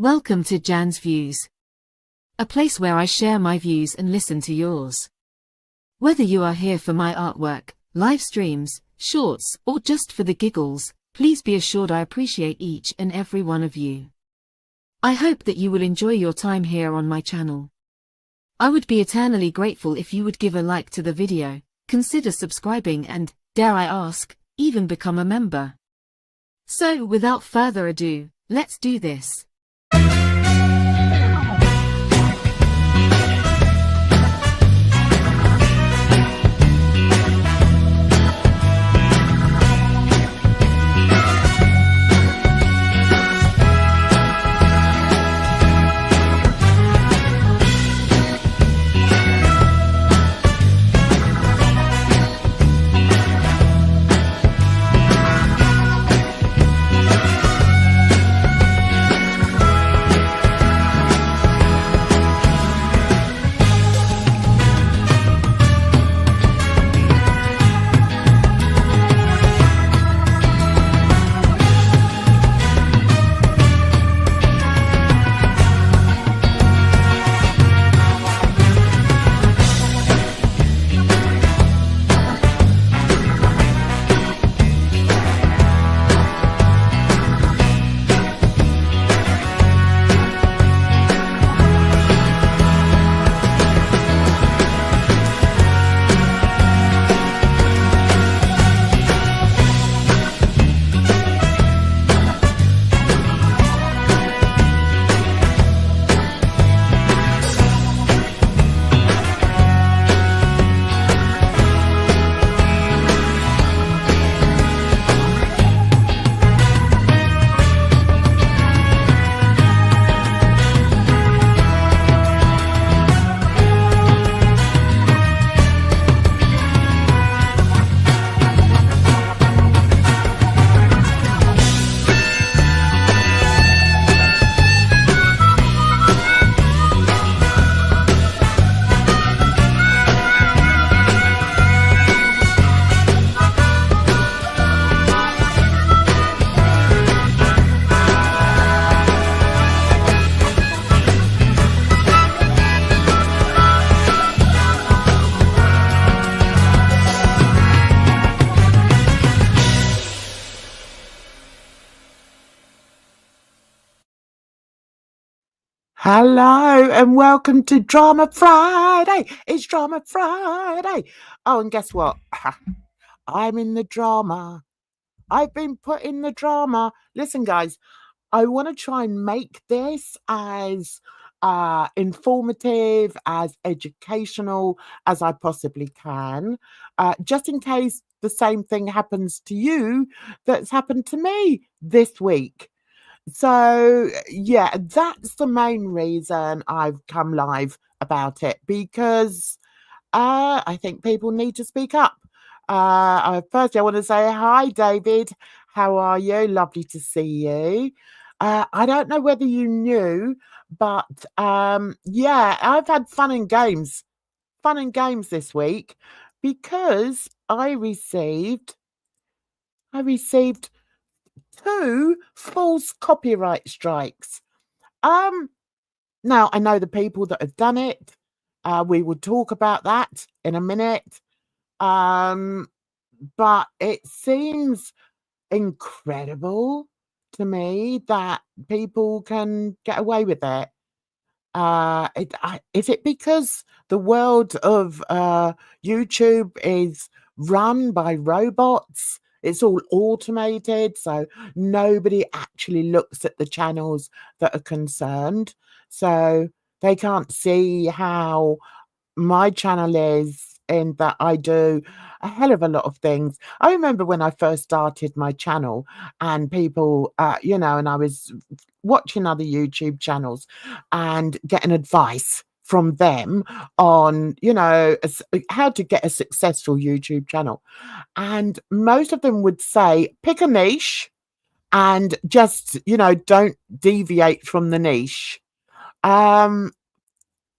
Welcome to Jan's Views, a place where I share my views and listen to yours. Whether you are here for my artwork, live streams, shorts, or just for the giggles, please be assured I appreciate each and every one of you. I hope that you will enjoy your time here on my channel. I would be eternally grateful if you would give a like to the video, consider subscribing and, dare I ask, even become a member. So without further ado, let's do this. Hello and welcome to Drama Friday. It's Drama Friday. Oh, and guess what? I'm in the drama. I've been put in the drama. Listen, guys, I want to try and make this as informative, as educational as I possibly can, just in case the same thing happens to you that's happened to me this week. So, yeah, that's the main reason I've come live about it, because I think people need to speak up. Firstly, I want to say hi, David. How are you? Lovely to see you. I don't know whether you knew, but yeah, I've had fun and games this week, because I received 2 false copyright strikes. Now I know the people that have done it. We will talk about that in a minute. But it seems incredible to me that people can get away with it. Is it because the world of YouTube is run by robots? It's all automated, so nobody actually looks at the channels that are concerned. So they can't see how my channel is, in that I do a hell of a lot of things. I remember when I first started my channel and people, and I was watching other YouTube channels and getting advice from them on, how to get a successful YouTube channel. And most of them would say, pick a niche and just, don't deviate from the niche.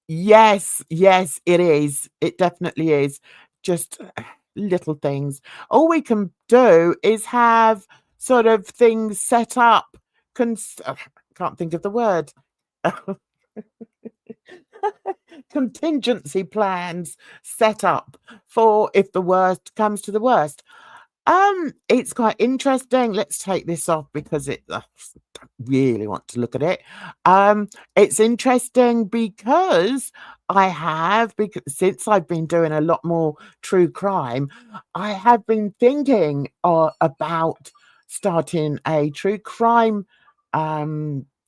Yes, it is. It definitely is. Just little things. All we can do is have sort of things set up can't think of the word. Contingency plans set up for if the worst comes to the worst. It's quite interesting. Let's take this off because I don't really want to look at it. It's interesting because since I've been doing a lot more true crime, I have been thinking about starting a true crime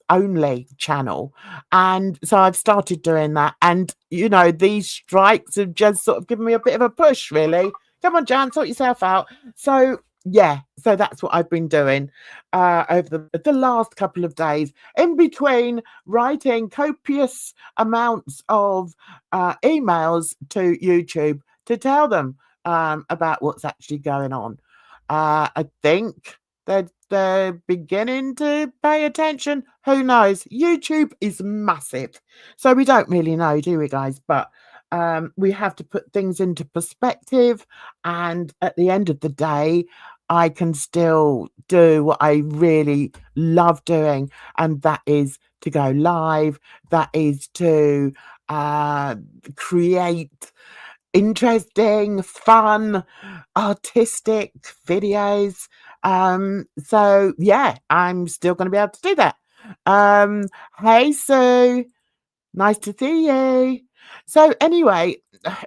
only channel, and so I've started doing that. And these strikes have just sort of given me a bit of a push, really. Come on, Jan, sort yourself out. So yeah, so that's what I've been doing over the last couple of days, in between writing copious amounts of emails to YouTube to tell them about what's actually going on. I think they're beginning to pay attention. Who knows? YouTube is massive, so we don't really know, do we, guys? But we have to put things into perspective, and at the end of the day, I can still do what I really love doing, and that is to go live. That is to create interesting, fun, artistic videos. So yeah, I'm still going to be able to do that. Hey Sue, nice to see you. So anyway,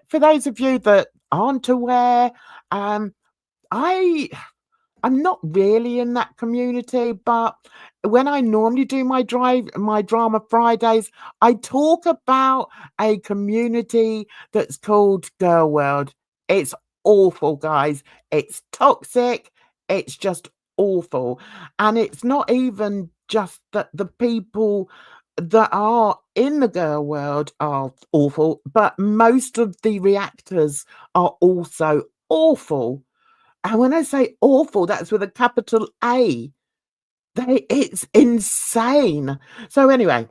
for those of you that aren't aware, I'm not really in that community, but when I normally do my drama Fridays, I talk about a community that's called Girl World. It's awful, guys. It's toxic. It's just awful. And it's not even just that the people that are in the Girl World are awful, but most of the reactors are also awful. And when I say awful, that's with a capital A. It's insane. So anyway,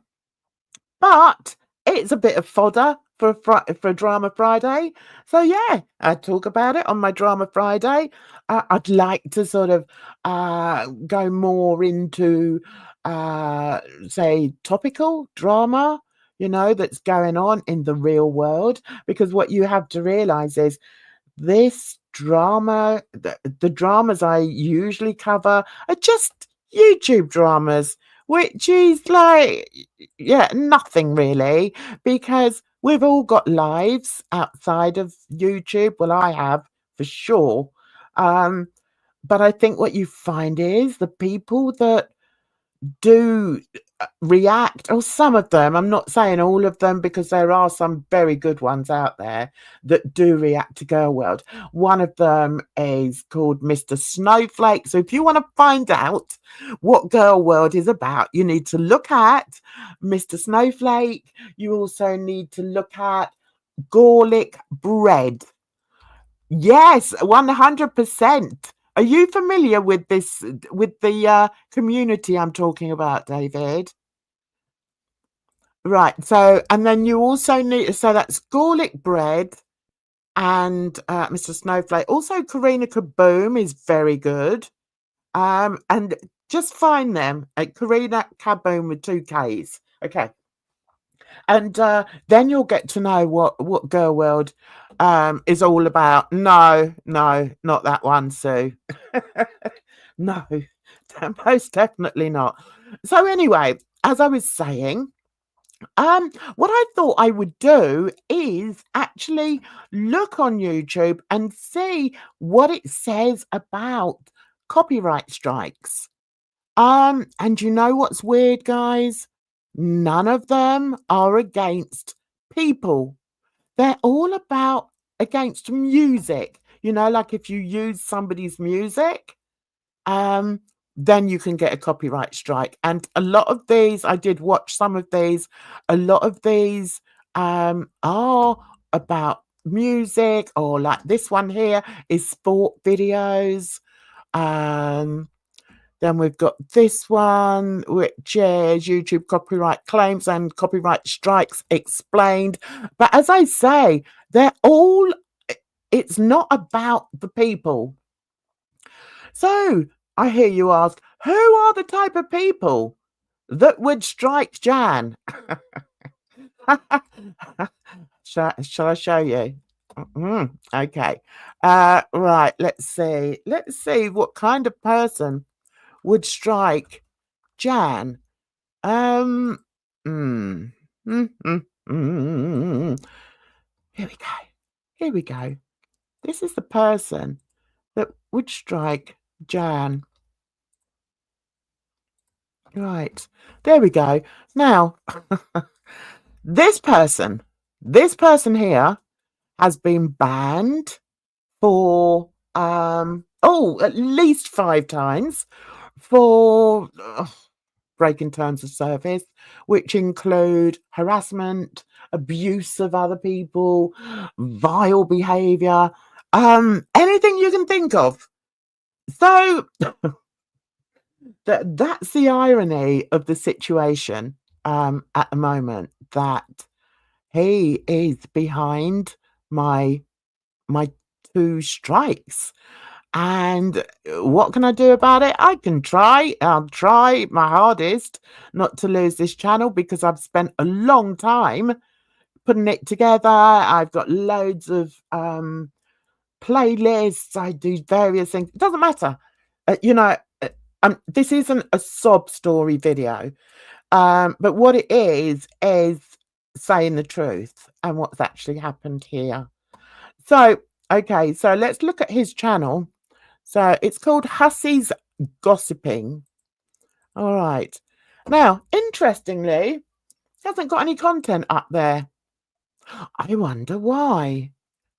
but it's a bit of fodder for Drama Friday. So yeah, I talk about it on my Drama Friday. I'd like to sort of go more into say topical drama, that's going on in the real world, because what you have to realize is this drama, the dramas I usually cover are just YouTube dramas, which is like, yeah, nothing really, because we've all got lives outside of YouTube. Well, I have for sure. But I think what you find is the people that do react, or some of them, I'm not saying all of them, because there are some very good ones out there that do react to Girl World. One of them is called Mr. Snowflake. So if you want to find out what Girl World is about, you need to look at Mr. Snowflake. You also need to look at Garlic Bread. Yes, 100%. Are you familiar with this, with the community I'm talking about, David? Right. So, and then you also need, so that's Garlic Bread and Mr. Snowflake. Also, Karina Kaboom is very good. And just find them at Karina Kaboom with 2 Ks. Okay. And then you'll get to know what Girl World is all about. No, not that one, Sue. No, most definitely not. So anyway, as I was saying, what I thought I would do is actually look on YouTube and see what it says about copyright strikes. And you know what's weird, guys? None of them are against people. They're all about against music. Like if you use somebody's music, then you can get a copyright strike. And a lot of these, I did watch some of these, a lot of these are about music, or like this one here is sport videos. Then we've got this one, which is YouTube copyright claims and copyright strikes explained. But as I say, it's not about the people. So I hear you ask, who are the type of people that would strike Jan. Shall I show you? Okay. Right. Let's see. Let's see what kind of person would strike Jan. Um. Mm, mm, mm, mm. Here we go. Here we go. This is the person that would strike Jan. Right. There we go. Now, this person here has been banned for at least 5 times for breaking terms of service, which include harassment, abuse of other people, vile behavior, anything you can think of. So that's the irony of the situation at the moment, that he is behind my 2 strikes. And what can I do about it? I'll try my hardest not to lose this channel, because I've spent a long time putting it together. I've got loads of playlists. I do various things. It doesn't matter. This isn't a sob story video. But what it is saying the truth and what's actually happened here. So, okay, so let's look at his channel. So it's called Hussey's Gossiping. All right. Now, interestingly, he hasn't got any content up there. I wonder why.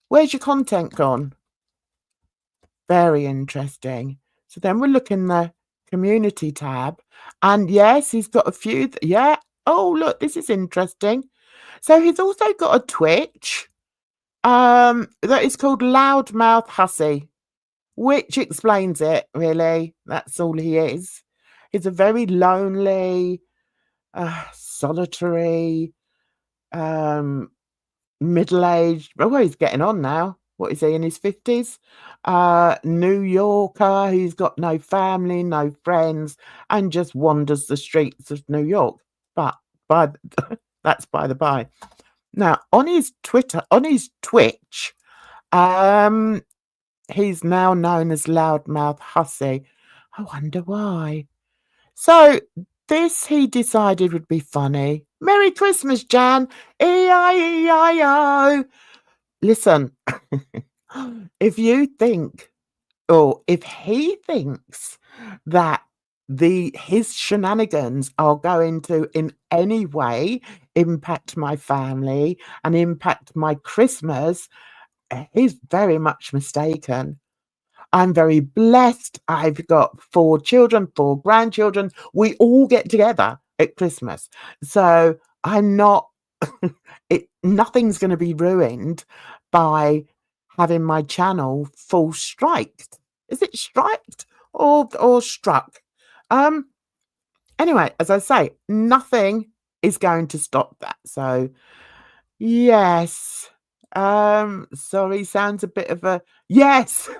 Where's your content gone? Very interesting. So then we'll look in the community tab, and yes, he's got a few. Yeah. Oh, look, this is interesting. So he's also got a Twitch that is called Loudmouth Hussey, which explains it, really. That's all he is. He's a very lonely, solitary, middle-aged, well, he's getting on now. What is he, in his 50s? New Yorker who's got no family, no friends, and just wanders the streets of New York. But that's by the by. Now, on his Twitch, he's now known as Loudmouth Hussey. I wonder why. So this he decided would be funny. Merry Christmas, Jan. E-I-E-I-O. Listen, if you think, or if he thinks that his shenanigans are going to in any way impact my family and impact my Christmas, he's very much mistaken. I'm very blessed. I've got 4 children, 4 grandchildren. We all get together at Christmas. So I'm not, nothing's going to be ruined by having my channel full striked. Is it striked or struck? Anyway, as I say, nothing is going to stop that. So yes. Sorry, sounds a bit of a yes.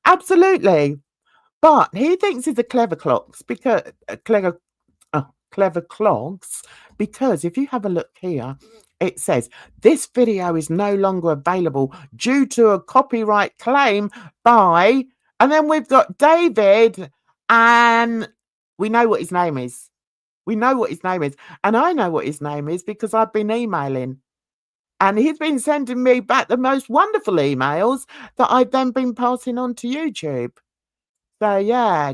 Absolutely. But he thinks he's a clever clogs because clever clogs, because if you have a look here, it says this video is no longer available due to a copyright claim by, and then we've got David, and we know what his name is. We know what his name is. And I know what his name is because I've been emailing. And he's been sending me back the most wonderful emails that I've then been passing on to YouTube. So, yeah,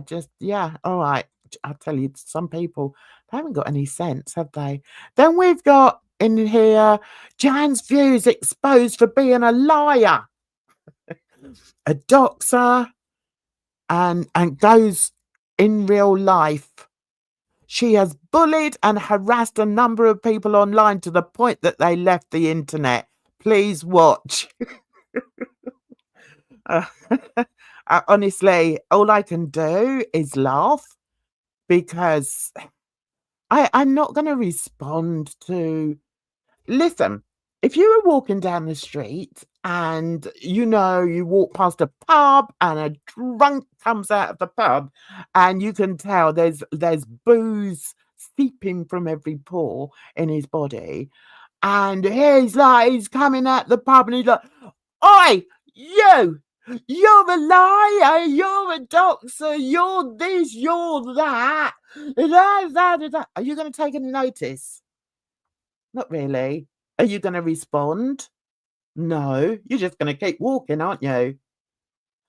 all right. I'll tell you, some people, they haven't got any sense, have they? Then we've got in here, Jan's views exposed for being a liar, a doxer, and goes in real life. She has bullied and harassed a number of people online to the point that they left the internet. Please watch. Honestly, all I can do is laugh, because I'm not going to respond to... Listen, if you were walking down the street and you walk past a pub and a drunk comes out of the pub and you can tell there's booze seeping from every pore in his body, and he's coming out the pub and he's like, "Oi, you! You're a liar, you're a doxer, you're this, you're that. Are you going to take any notice? Not really. Are you going to respond? No. You're just going to keep walking, aren't you?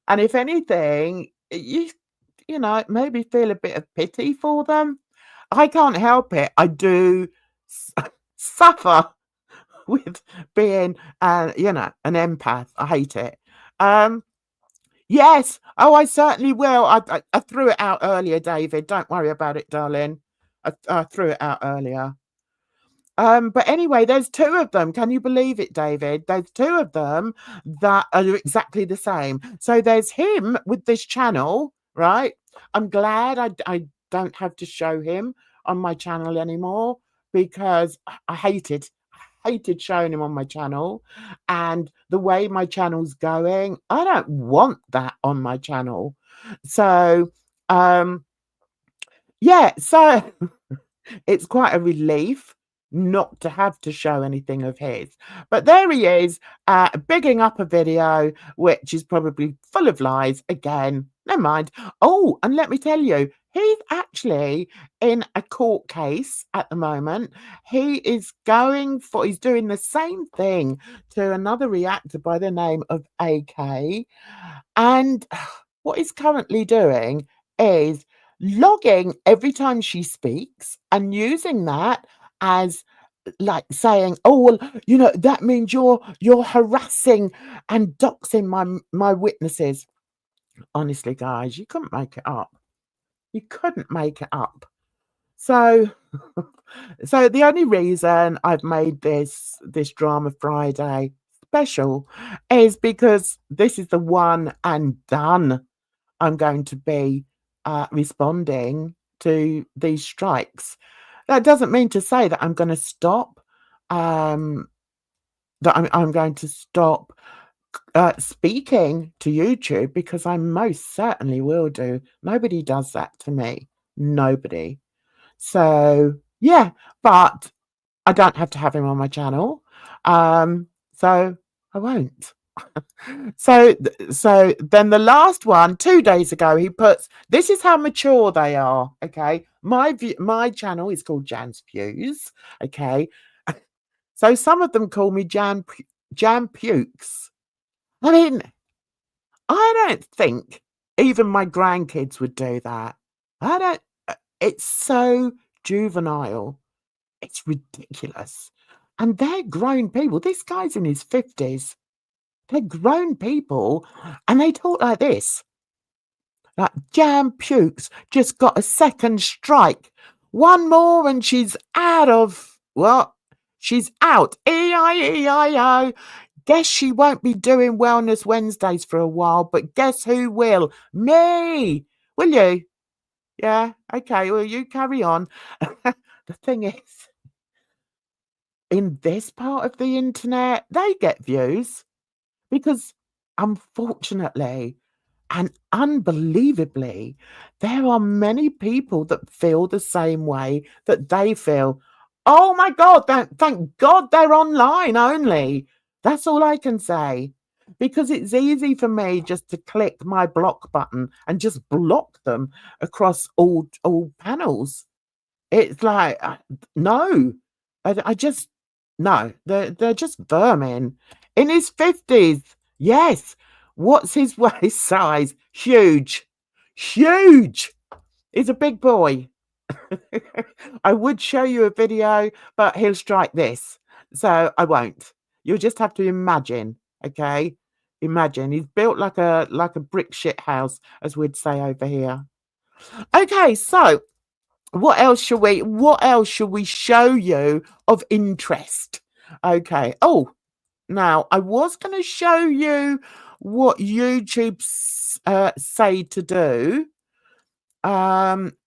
And if anything, maybe feel a bit of pity for them. I can't help it. I do suffer with being, an empath. I hate it. Yes. Oh, I certainly will. I threw it out earlier, David. Don't worry about it, darling. I threw it out earlier. But anyway, there's two of them. Can you believe it, David? There's two of them that are exactly the same. So there's him with this channel, right? I'm glad I don't have to show him on my channel anymore because I hated showing him on my channel, and the way my channel's going, I don't want that on my channel. So, yeah, so it's quite a relief not to have to show anything of his. But there he is, bigging up a video, which is probably full of lies again. Never mind. Oh, and let me tell you, he's actually in a court case at the moment. He's doing the same thing to another reactor by the name of AK. And what he's currently doing is logging every time she speaks and using that as like saying, "Oh well, that means you're harassing and doxing my witnesses." Honestly, guys, you couldn't make it up. You couldn't make it up. So, so the only reason I've made this Drama Friday special is because this is the one and done I'm going to be responding to these strikes. That doesn't mean to say that I'm going to stop, that I'm going to stop speaking to YouTube, because I most certainly will do. Nobody does that to me. Nobody. So, yeah, but I don't have to have him on my channel. So I won't. So then the last one, 2 days ago, he puts, this is how mature they are. Okay. My channel is called Jan's Views. Okay. So some of them call me Jan Pukes. I mean, I don't think even my grandkids would do that. I don't, it's so juvenile. It's ridiculous. And they're grown people. This guy's in his 50s. They're grown people and they talk like this. Like, Jan Pukes just got a second strike. One more and she's out of, what? She's out. E-I-E-I-O. Guess she won't be doing Wellness Wednesdays for a while, but guess who will? Me. Will you? Yeah. Okay. Well, you carry on. The thing is, in this part of the internet, they get views because, unfortunately and unbelievably, there are many people that feel the same way that they feel. Oh my God, thank God they're online only. That's all I can say. Because it's easy for me just to click my block button and just block them across all panels. It's like, no, I just, no, they're just vermin. In his 50s, yes. What's his waist size? Huge. Huge. He's a big boy. I would show you a video, but he'll strike this. So I won't. You'll just have to imagine, okay? Imagine. He's built like a brick shit house, as we'd say over here. Okay, so what else should we show you of interest? Okay. Oh, now I was going to show you what YouTube say to do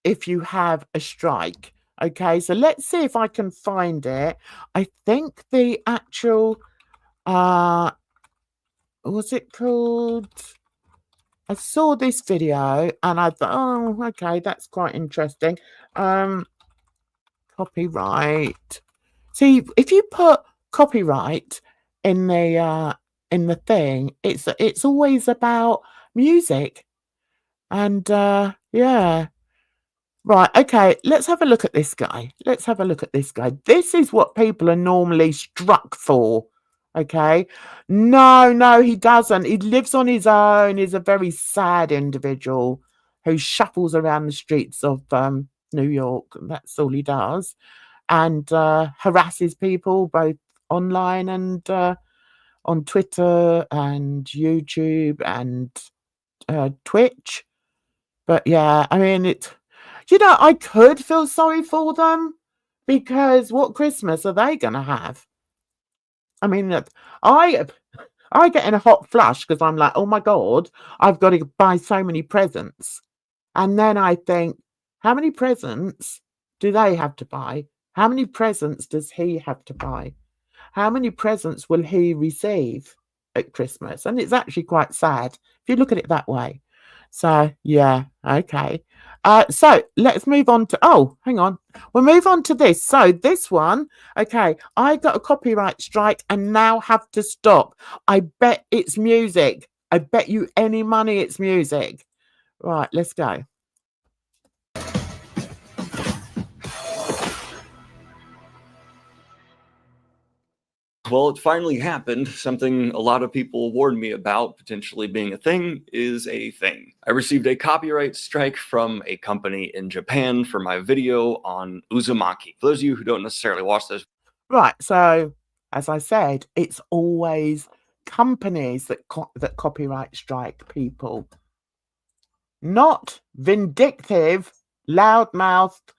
if you have a strike. Okay, so let's see if I can find it. I think the actual what's it called? I saw this video and I thought, oh, okay, that's quite interesting. Copyright. See, if you put copyright in the thing, it's always about music. And yeah. Right, okay, let's have a look at this guy. Let's have a look at this guy. This is what people are normally struck for. Okay. No, he doesn't. He lives on his own. He's a very sad individual who shuffles around the streets of New York. That's all he does. And harasses people both online and on Twitter and YouTube and Twitch. But yeah, I mean, I could feel sorry for them because what Christmas are they going to have? I mean, I get in a hot flush because I'm like, oh my God, I've got to buy so many presents. And then I think, how many presents do they have to buy? How many presents does he have to buy? How many presents will he receive at Christmas? And it's actually quite sad if you look at it that way. So, yeah, okay. So let's move on to, oh, hang on. We'll move on to this. So this one, okay, I got a copyright strike and now have to stop. I bet it's music. I bet you any money it's music. Right, let's go. Well, it finally happened. Something a lot of people warned me about potentially being a thing is a thing. I received a copyright strike from a company in Japan for my video on Uzumaki. For those of you who don't necessarily watch those. Right, so as I said, it's always companies that copyright strike people. Not vindictive, loudmouthed.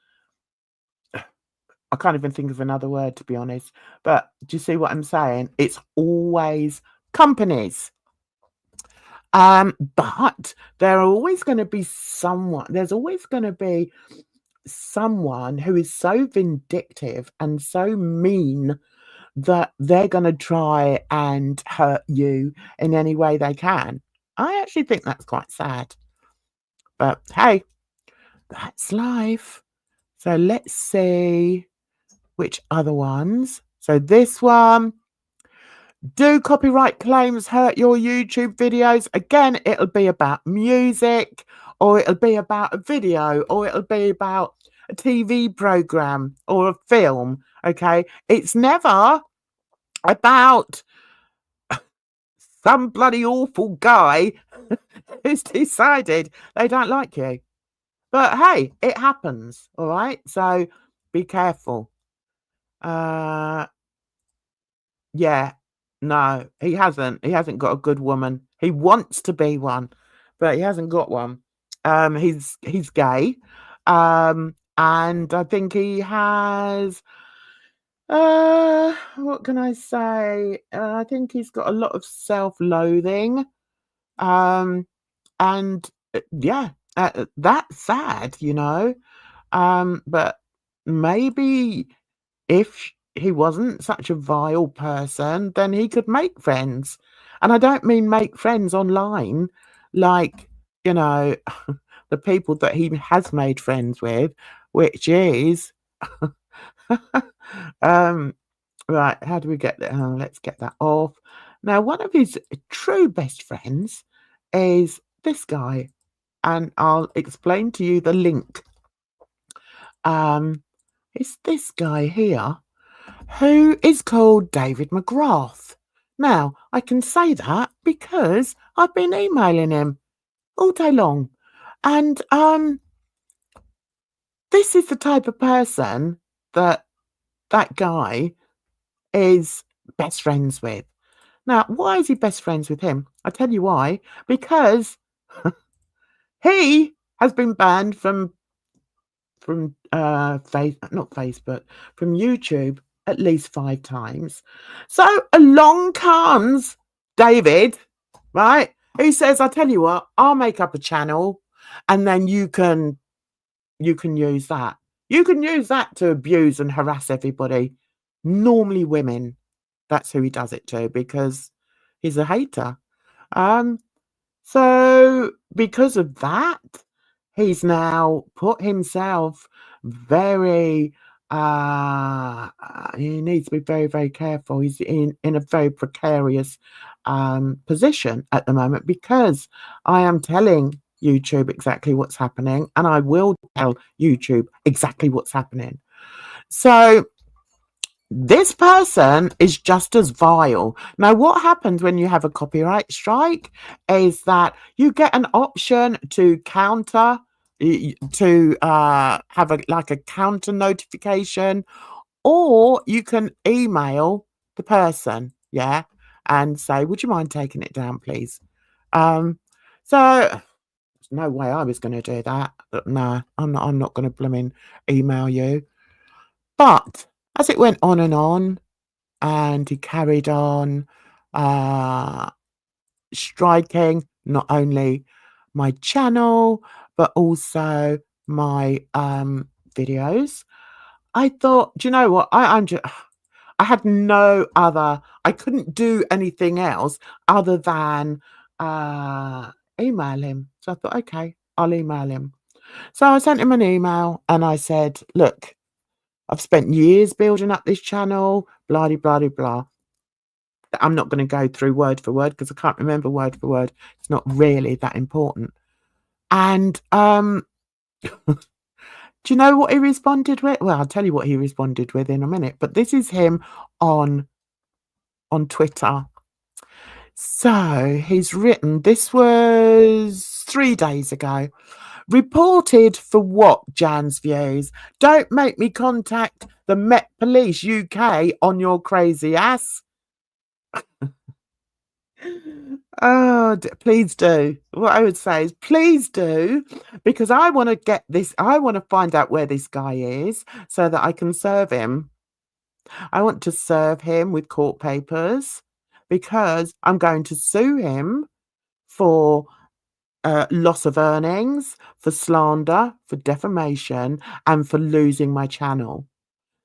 I can't even think of another word, to be honest. But do you see what I'm saying? It's always companies. But there are always going to be someone. There's always going to be someone who is so vindictive and so mean that they're going to try and hurt you in any way they can. I actually think that's quite sad. But hey, that's life. So let's see which other ones. So this one. Do copyright claims hurt your YouTube videos? Again, it'll be about music, or it'll be about a video, or it'll be about a TV program or a film. Okay. It's never about some bloody awful guy who's decided they don't like you. But hey, it happens. All right. So be careful. Yeah. No, he hasn't. He hasn't got a good woman. He wants to be one, but he hasn't got one. He's gay. And I think he has what can I say? I think he's got a lot of self-loathing. And yeah, that's sad, but maybe if he wasn't such a vile person, then he could make friends. And I don't mean make friends online, like, the people that he has made friends with, which is, right, how do we get that? Let's get that off. Now, one of his true best friends is this guy, and I'll explain to you the link. It's this guy here who is called David McGrath. Now, I can say that because I've been emailing him all day long. And this is the type of person that guy is best friends with. Now, why is he best friends with him? I tell you why. Because he has been banned from not Facebook, from YouTube at least 5 times. So along comes David, right? He says, I tell you what, I'll make up a channel and then you can use that. You can use that to abuse and harass everybody. Normally women. That's who he does it to, because he's a hater. So because of that, he's now put himself very he needs to be very, very careful. He's in a very precarious position at the moment, because I am telling YouTube exactly what's happening, and I will tell YouTube exactly what's happening. So this person is just as vile. Now, what happens when you have a copyright strike is that you get an option to counter, to have a counter notification, or you can email the person, yeah, and say, would you mind taking it down, please? So there's no way I was going to do that. But no, I'm not going to blooming email you. But as it went on, and he carried on striking not only my channel but also my videos, I thought, do you know what? I had no other. I couldn't do anything else other than email him. So I thought, okay, I'll email him. So I sent him an email and I said, look, I've spent years building up this channel, blah, blah, blah, blah. I'm not going to go through word for word because I can't remember word for word. It's not really that important. And do you know what he responded with? Well, I'll tell you what he responded with in a minute. But this is him on Twitter. So he's written, this was 3 days ago. Reported for what, Jan's views? Don't make me contact the Met Police UK on your crazy ass. Oh, please do. What I would say is please do, because I want to get this. I want to find out where this guy is so that I can serve him. I want to serve him with court papers because I'm going to sue him for loss of earnings, for slander, for defamation, and for losing my channel.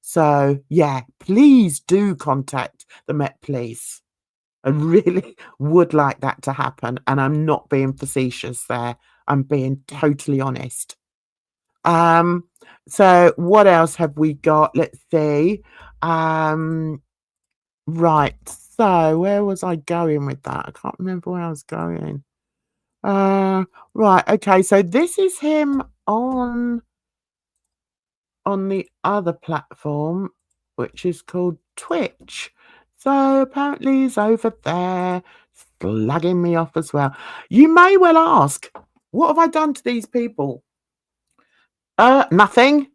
So, yeah, please do contact the Met Police. I really would like that to happen. And I'm not being facetious there. I'm being totally honest. So what else have we got? Let's see. Right. So where was I going with that? I can't remember where I was going. Right. Okay. So this is him on the other platform, which is called Twitch. So apparently he's over there slugging me off as well. You may well ask, what have I done to these people? Nothing.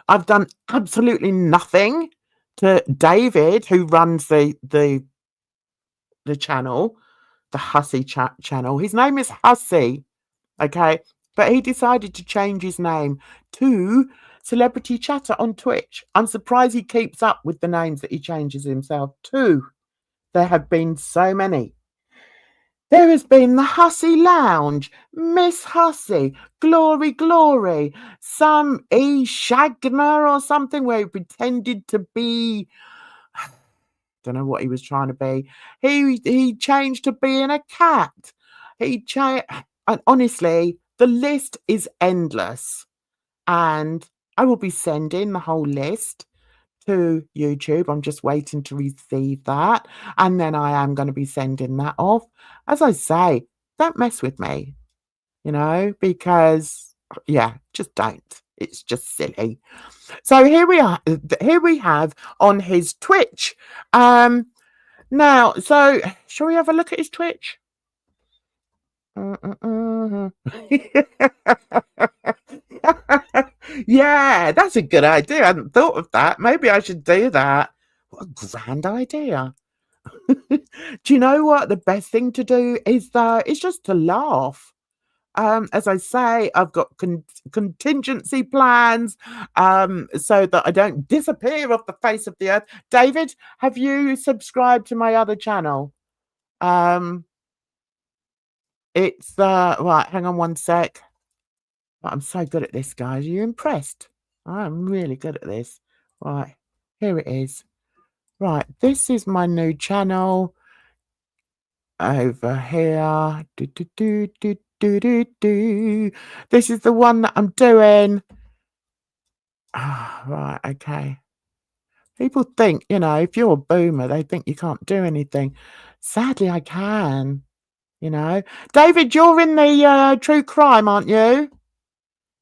I've done absolutely nothing to David, who runs the channel, the Hussy channel. His name is Hussy, okay? But he decided to change his name to Celebrity Chatter on Twitch. I'm surprised he keeps up with the names that he changes himself to. There have been so many. There has been the Hussy Lounge, Miss Hussy, Glory Glory, some E. Shagner or something where he pretended to be, don't know what he was trying to be. He changed to being a cat. He changed, and honestly, the list is endless. And I will be sending the whole list to YouTube. I'm just waiting to receive that. And then I am going to be sending that off. As I say, don't mess with me, because, yeah, just don't. It's just silly. So here we are. Here we have on his Twitch. Now, so shall we have a look at his Twitch? Yeah, that's a good idea. I hadn't thought of that. Maybe I should do that. What a grand idea. Do you know what the best thing to do is, though? It's just to laugh. As I say, I've got contingency plans so that I don't disappear off the face of the earth. David, have you subscribed to my other channel? It's right, hang on one sec. I'm so good at this, guys. Are you impressed? I'm really good at this. Right, here it is. Right, this is my new channel. Over here. Do, do, do, do, do, do, do. This is the one that I'm doing. Right, okay. People think, if you're a boomer, they think you can't do anything. Sadly, I can, David, you're in the true crime, aren't you?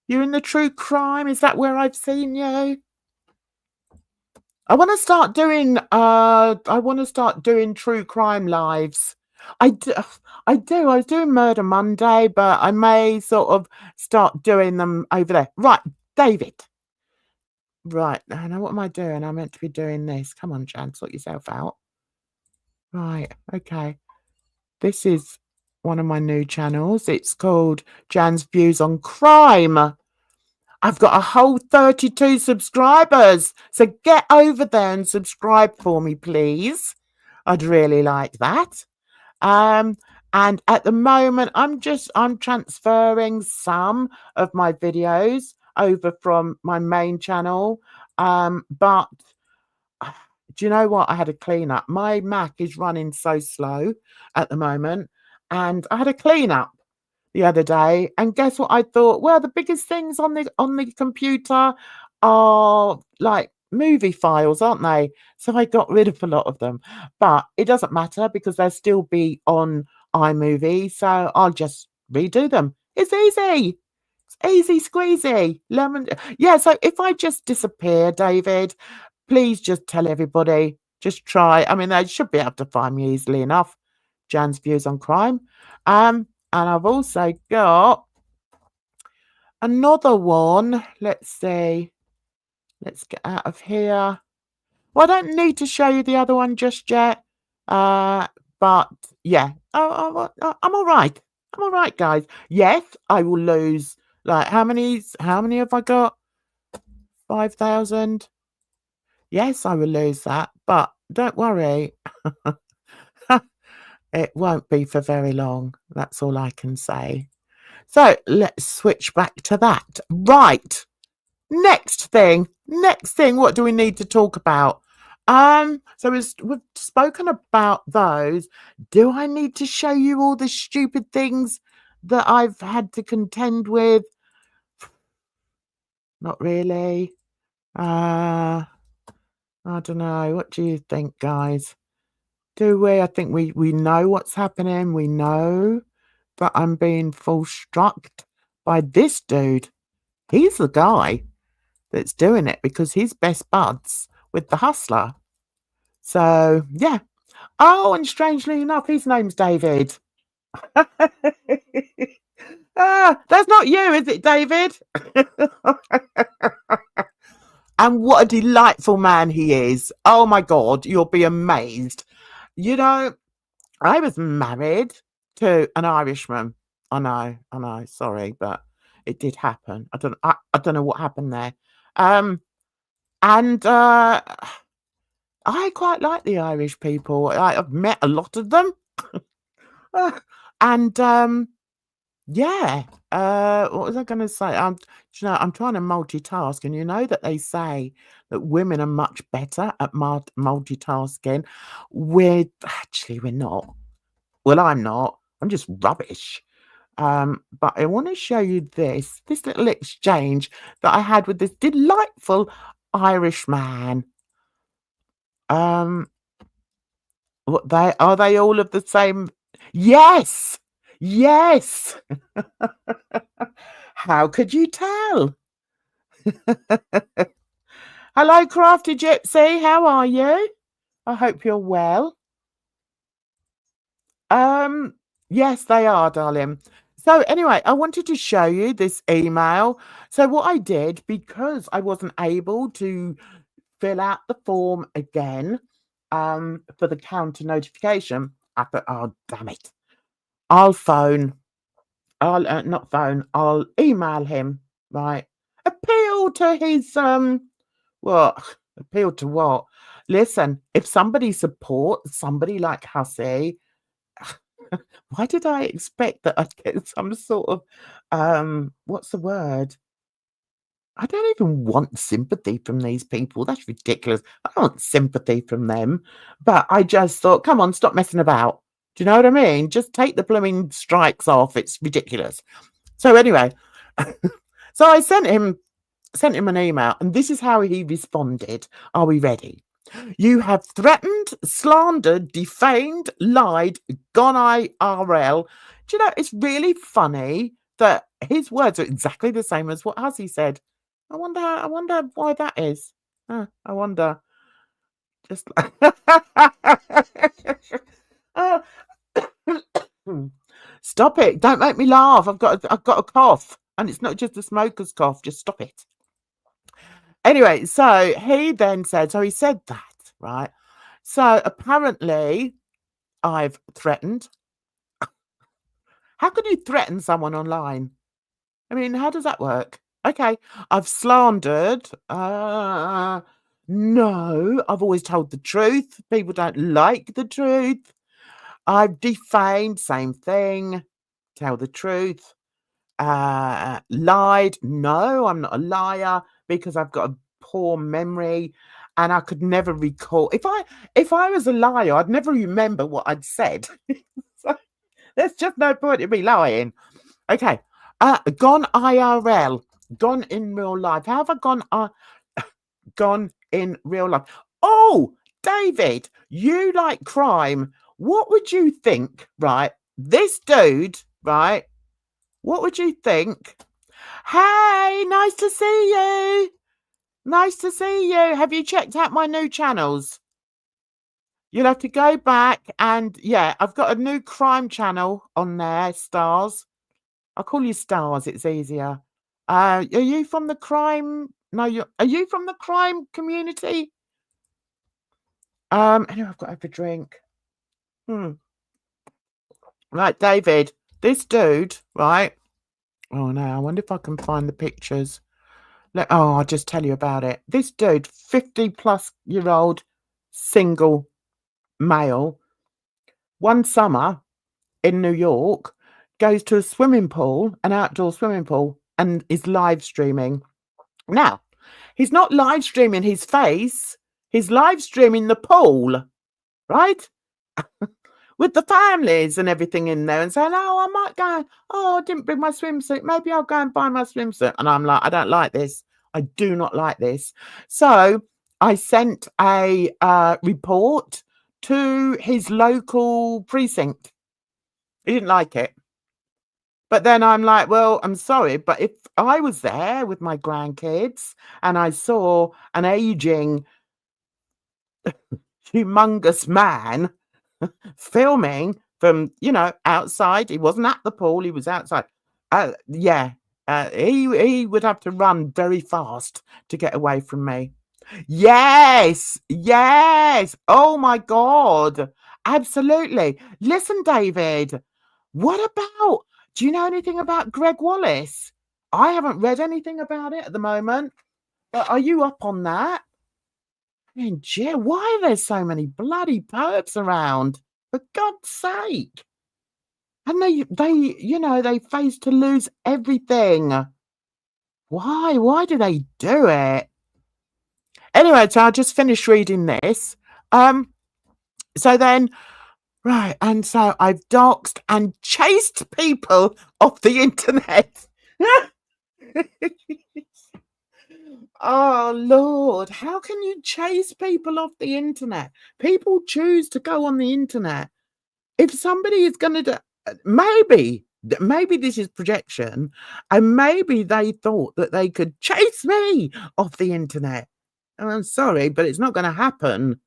You're in the true crime? Is that where I've seen you? I want to start doing true crime lives. I do. I was doing Murder Monday, but I may sort of start doing them over there. Right, David. Right, now what am I doing? I'm meant to be doing this. Come on, Jan, sort yourself out. Right, okay. This is one of my new channels. It's called Jan's Views on Crime. I've got a whole 32 subscribers. So get over there and subscribe for me, please. I'd really like that. And at the moment, I'm transferring some of my videos over from my main channel. But do you know what? I had a clean up. My Mac is running so slow at the moment, and I had a clean up the other day, and guess what I thought? Well, the biggest things on the computer are like movie files, aren't they? So I got rid of a lot of them, but it doesn't matter because they'll still be on iMovie, so I'll just redo them. It's easy. It's easy squeezy. Lemon. Yeah, so if I just disappear, David, please just tell everybody. Just try. I mean, they should be able to find me easily enough. Jan's Views on Crime. And I've also got another one. Let's see. Let's get out of here. Well, I don't need to show you the other one just yet. But yeah, I'm all right. I'm all right, guys. Yes, I will lose. Like, how many have I got? 5,000. Yes, I will lose that, but don't worry. It won't be for very long. That's all I can say. So let's switch back to that. Right. Next thing. What do we need to talk about? So we've spoken about those. Do I need to show you all the stupid things that I've had to contend with? Not really. I don't know. What do you think, guys? Do we? I think we know what's happening. We know that I'm being full struck by this dude. He's the guy that's doing it because he's best buds with the hustler. So, yeah. Oh, and strangely enough, his name's David. That's not you, is it, David? And what a delightful man he is. Oh, my God, you'll be amazed. I was married to an Irishman. I know, sorry, but it did happen. I don't know what happened there. And I quite like the Irish people. I've met a lot of them. And yeah, what was I going to say? I'm trying to multitask, and you know that they say that women are much better at multitasking. We're not. Well, I'm not. I'm just rubbish. But I want to show you this little exchange that I had with this delightful Irish man. What are they all of the same? Yes. How could you tell? Hello, Crafty Gypsy. How are you? I hope you're well. Yes, they are, darling. So anyway, I wanted to show you this email. So what I did, because I wasn't able to fill out the form again, for the counter notification, I thought, oh, damn it. I'll email him, right? Appeal to his, what? Appeal to what? Listen, if somebody supports somebody like Hussey, why did I expect that I'd get some sort of, what's the word? I don't even want sympathy from these people. That's ridiculous. I don't want sympathy from them. But I just thought, come on, stop messing about. Do you know what I mean? Just take the blooming strikes off. It's ridiculous. So anyway, so I sent him an email, and this is how he responded. Are we ready? You have threatened, slandered, defamed, lied, gone IRL. Do you know, it's really funny that his words are exactly the same as what Huzzy said. I wonder why that is. I wonder. Just Oh. Stop it. Don't make me laugh. I've got a cough. And it's not just a smoker's cough. Just stop it. Anyway, so he then said, so he said that, right? So apparently I've threatened. How can you threaten someone online? I mean, how does that work? Okay, I've slandered. No, I've always told the truth. People don't like the truth. I've defamed, same thing. Tell the truth. Lied. No, I'm not a liar because I've got a poor memory and I could never recall. If I was a liar, I'd never remember what I'd said. So there's just no point in me lying. Okay. Gone IRL. Gone in real life. How have I gone in real life? Oh, David, you like crime. What would you think, right? This dude, right? What would you think? Hey, nice to see you. Nice to see you. Have you checked out my new channels? You'll have to go back and, yeah, I've got a new crime channel on there, Stars. I'll call you Stars, it's easier. Are you from the crime? No, are you from the crime community? Anyway, I've got to have a drink. Right, David, this dude, right? Oh no, I wonder if I can find the pictures. I'll just tell you about it. This dude, 50-plus-year-old single male, one summer in New York, goes to a swimming pool, an outdoor swimming pool, and is live streaming. Now, he's not live streaming his face, he's live streaming the pool, right? With the families and everything in there and saying, oh, I might go, I didn't bring my swimsuit. Maybe I'll go and buy my swimsuit. And I'm like, I don't like this. I do not like this. So I sent a report to his local precinct. He didn't like it. But then I'm like, well, I'm sorry, but if I was there with my grandkids and I saw an aging, humongous man filming from, outside. He wasn't at the pool. He was outside. He would have to run very fast to get away from me. Yes. Oh, my God. Absolutely. Listen, David, do you know anything about Greg Wallace? I haven't read anything about it at the moment. But are you up on that? I mean, gee, why are there so many bloody perps around? For God's sake. And they face to lose everything. Why? Why do they do it? Anyway, so I'll just finish reading this. So then, right, and so I've doxed and chased people off the internet. Oh, Lord, how can you chase people off the internet? People choose to go on the internet. If somebody is going to do, maybe this is projection, and maybe they thought that they could chase me off the internet. And I'm sorry, but it's not going to happen.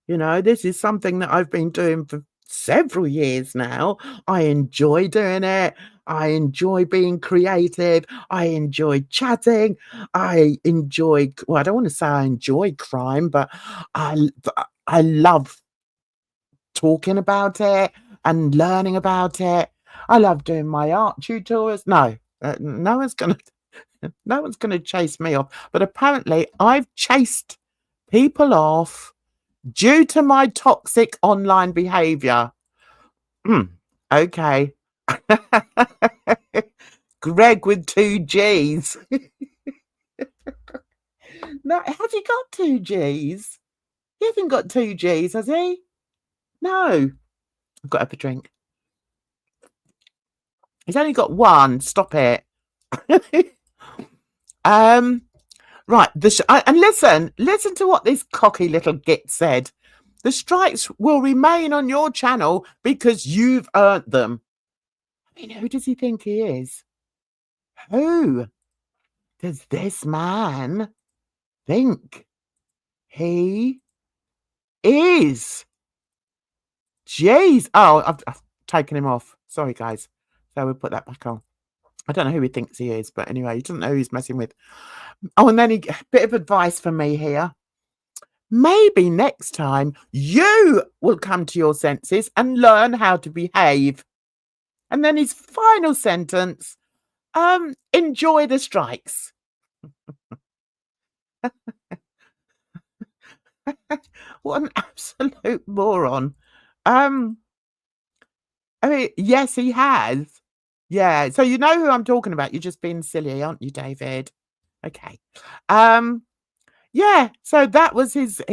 This is something that I've been doing for several years now. I enjoy doing it. I enjoy being creative. I enjoy chatting. I don't want to say I enjoy crime, but I love talking about it and learning about it. I love doing my art tutors. No one's gonna chase me off. But apparently, I've chased people off due to my toxic online behavior. Okay. Greg with 2 G's. No, has he got 2 G's? He hasn't got 2 G's, has he? No. I've got to have a drink. He's only got 1. Stop it. Right. And listen to what this cocky little git said. The strikes will remain on your channel because you've earned them. I mean, who does he think he is? Who does this man think he is? Jeez. Oh, I've taken him off. Sorry, guys. So we'll put that back on. I don't know who he thinks he is, but anyway, he doesn't know who he's messing with. Oh, and then a bit of advice for me here. Maybe next time you will come to your senses and learn how to behave. And then his final sentence, enjoy the strikes. What an absolute moron. I mean, yes, he has. Yeah, so you know who I'm talking about. You're just being silly, aren't you, David? Okay. Yeah, so that was his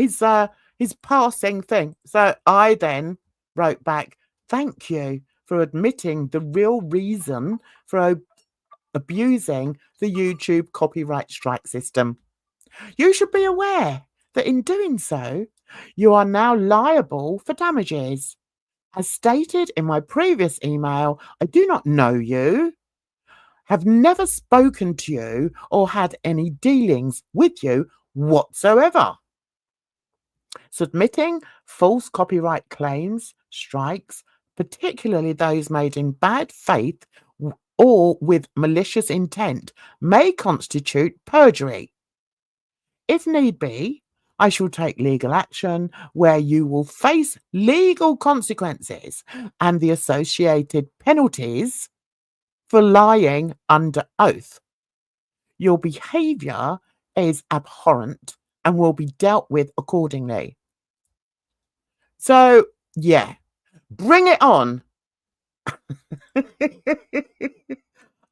passing thing. So I then wrote back, thank you for admitting the real reason for abusing the YouTube copyright strike system. You should be aware that in doing so, you are now liable for damages. As stated in my previous email, I do not know you, have never spoken to you, or had any dealings with you whatsoever. Submitting false copyright claims, strikes, particularly those made in bad faith or with malicious intent, may constitute perjury. If need be, I shall take legal action where you will face legal consequences and the associated penalties for lying under oath. Your behaviour is abhorrent and will be dealt with accordingly. So, yeah, bring it on.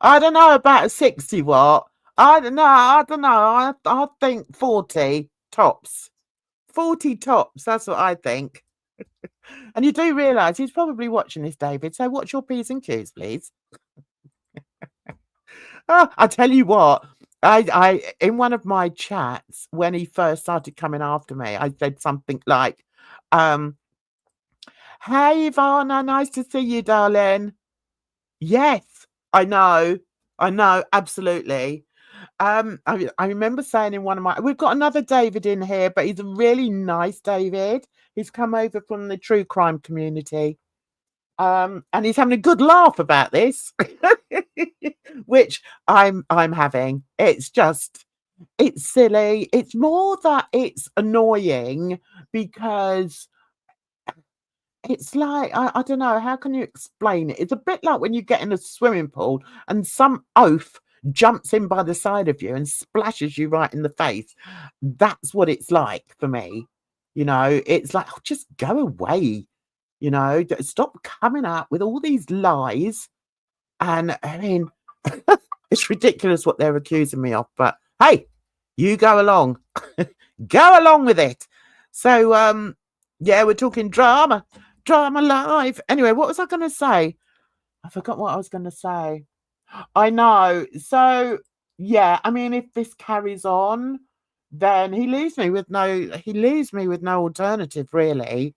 I don't know about a 60 watt. I don't know. I think 40 tops. 40 tops. That's what I think. And you do realise he's probably watching this, David. So what's your P's and Q's, please? I tell you what, I in one of my chats when he first started coming after me, I said something like, "Hey Ivana, nice to see you, darling." Yes, I know, absolutely. I remember saying in one of my, we've got another David in here, but he's a really nice David. He's come over from the true crime community. And he's having a good laugh about this, which I'm having. It's silly. It's more that it's annoying because it's like, I don't know, how can you explain it? It's a bit like when you get in a swimming pool and some oaf jumps in by the side of you and splashes you right in the face. That's what it's like for me. You know, it's like, oh, just go away. You know, stop coming up with all these lies. And I mean, it's ridiculous what they're accusing me of. But hey, you go along. Go along with it. So, yeah, we're talking drama live. Anyway, what was I going to say? I forgot what I was going to say. I know. So, yeah, I mean, if this carries on, then he leaves me with no alternative, really.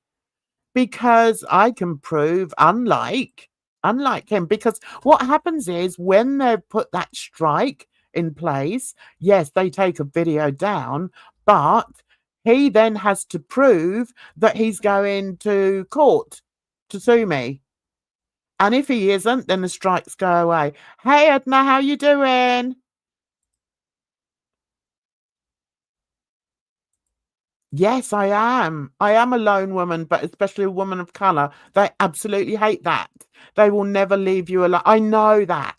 Because I can prove, unlike him, because what happens is when they put that strike in place, yes, they take a video down, but he then has to prove that he's going to court to sue me. And if he isn't, then the strikes go away. Hey, Edna, how you doing? Yes, I am. I am a lone woman, but especially a woman of colour. They absolutely hate that. They will never leave you alone. I know that.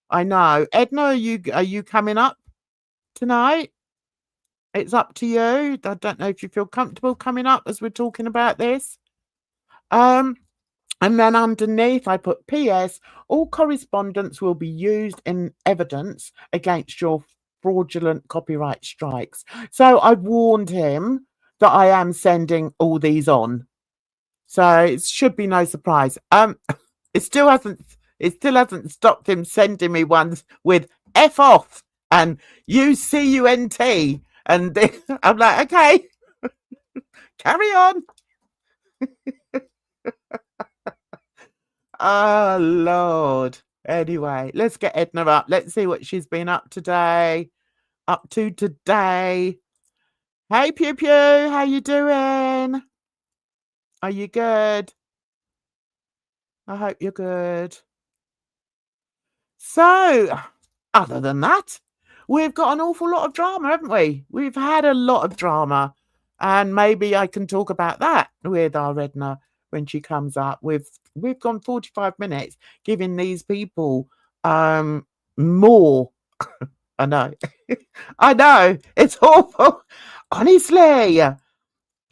I know. Edna, are you coming up tonight? It's up to you. I don't know if you feel comfortable coming up as we're talking about this. And then underneath I put PS, all correspondence will be used in evidence against your fraudulent copyright strikes. So I've warned him that I am sending all these on. So it should be no surprise. It still hasn't stopped him sending me ones with F off and UCUNT. And I'm like, okay, carry on. Oh, Lord. Anyway, let's get Edna up. Let's see what she's been up to today. Hey, Pew Pew, how you doing? Are you good? I hope you're good. So, other than that, we've got an awful lot of drama, haven't we? We've had a lot of drama. And maybe I can talk about that with our Edna when she comes up. We've gone 45 minutes giving these people more. I know. I know. It's awful. Honestly.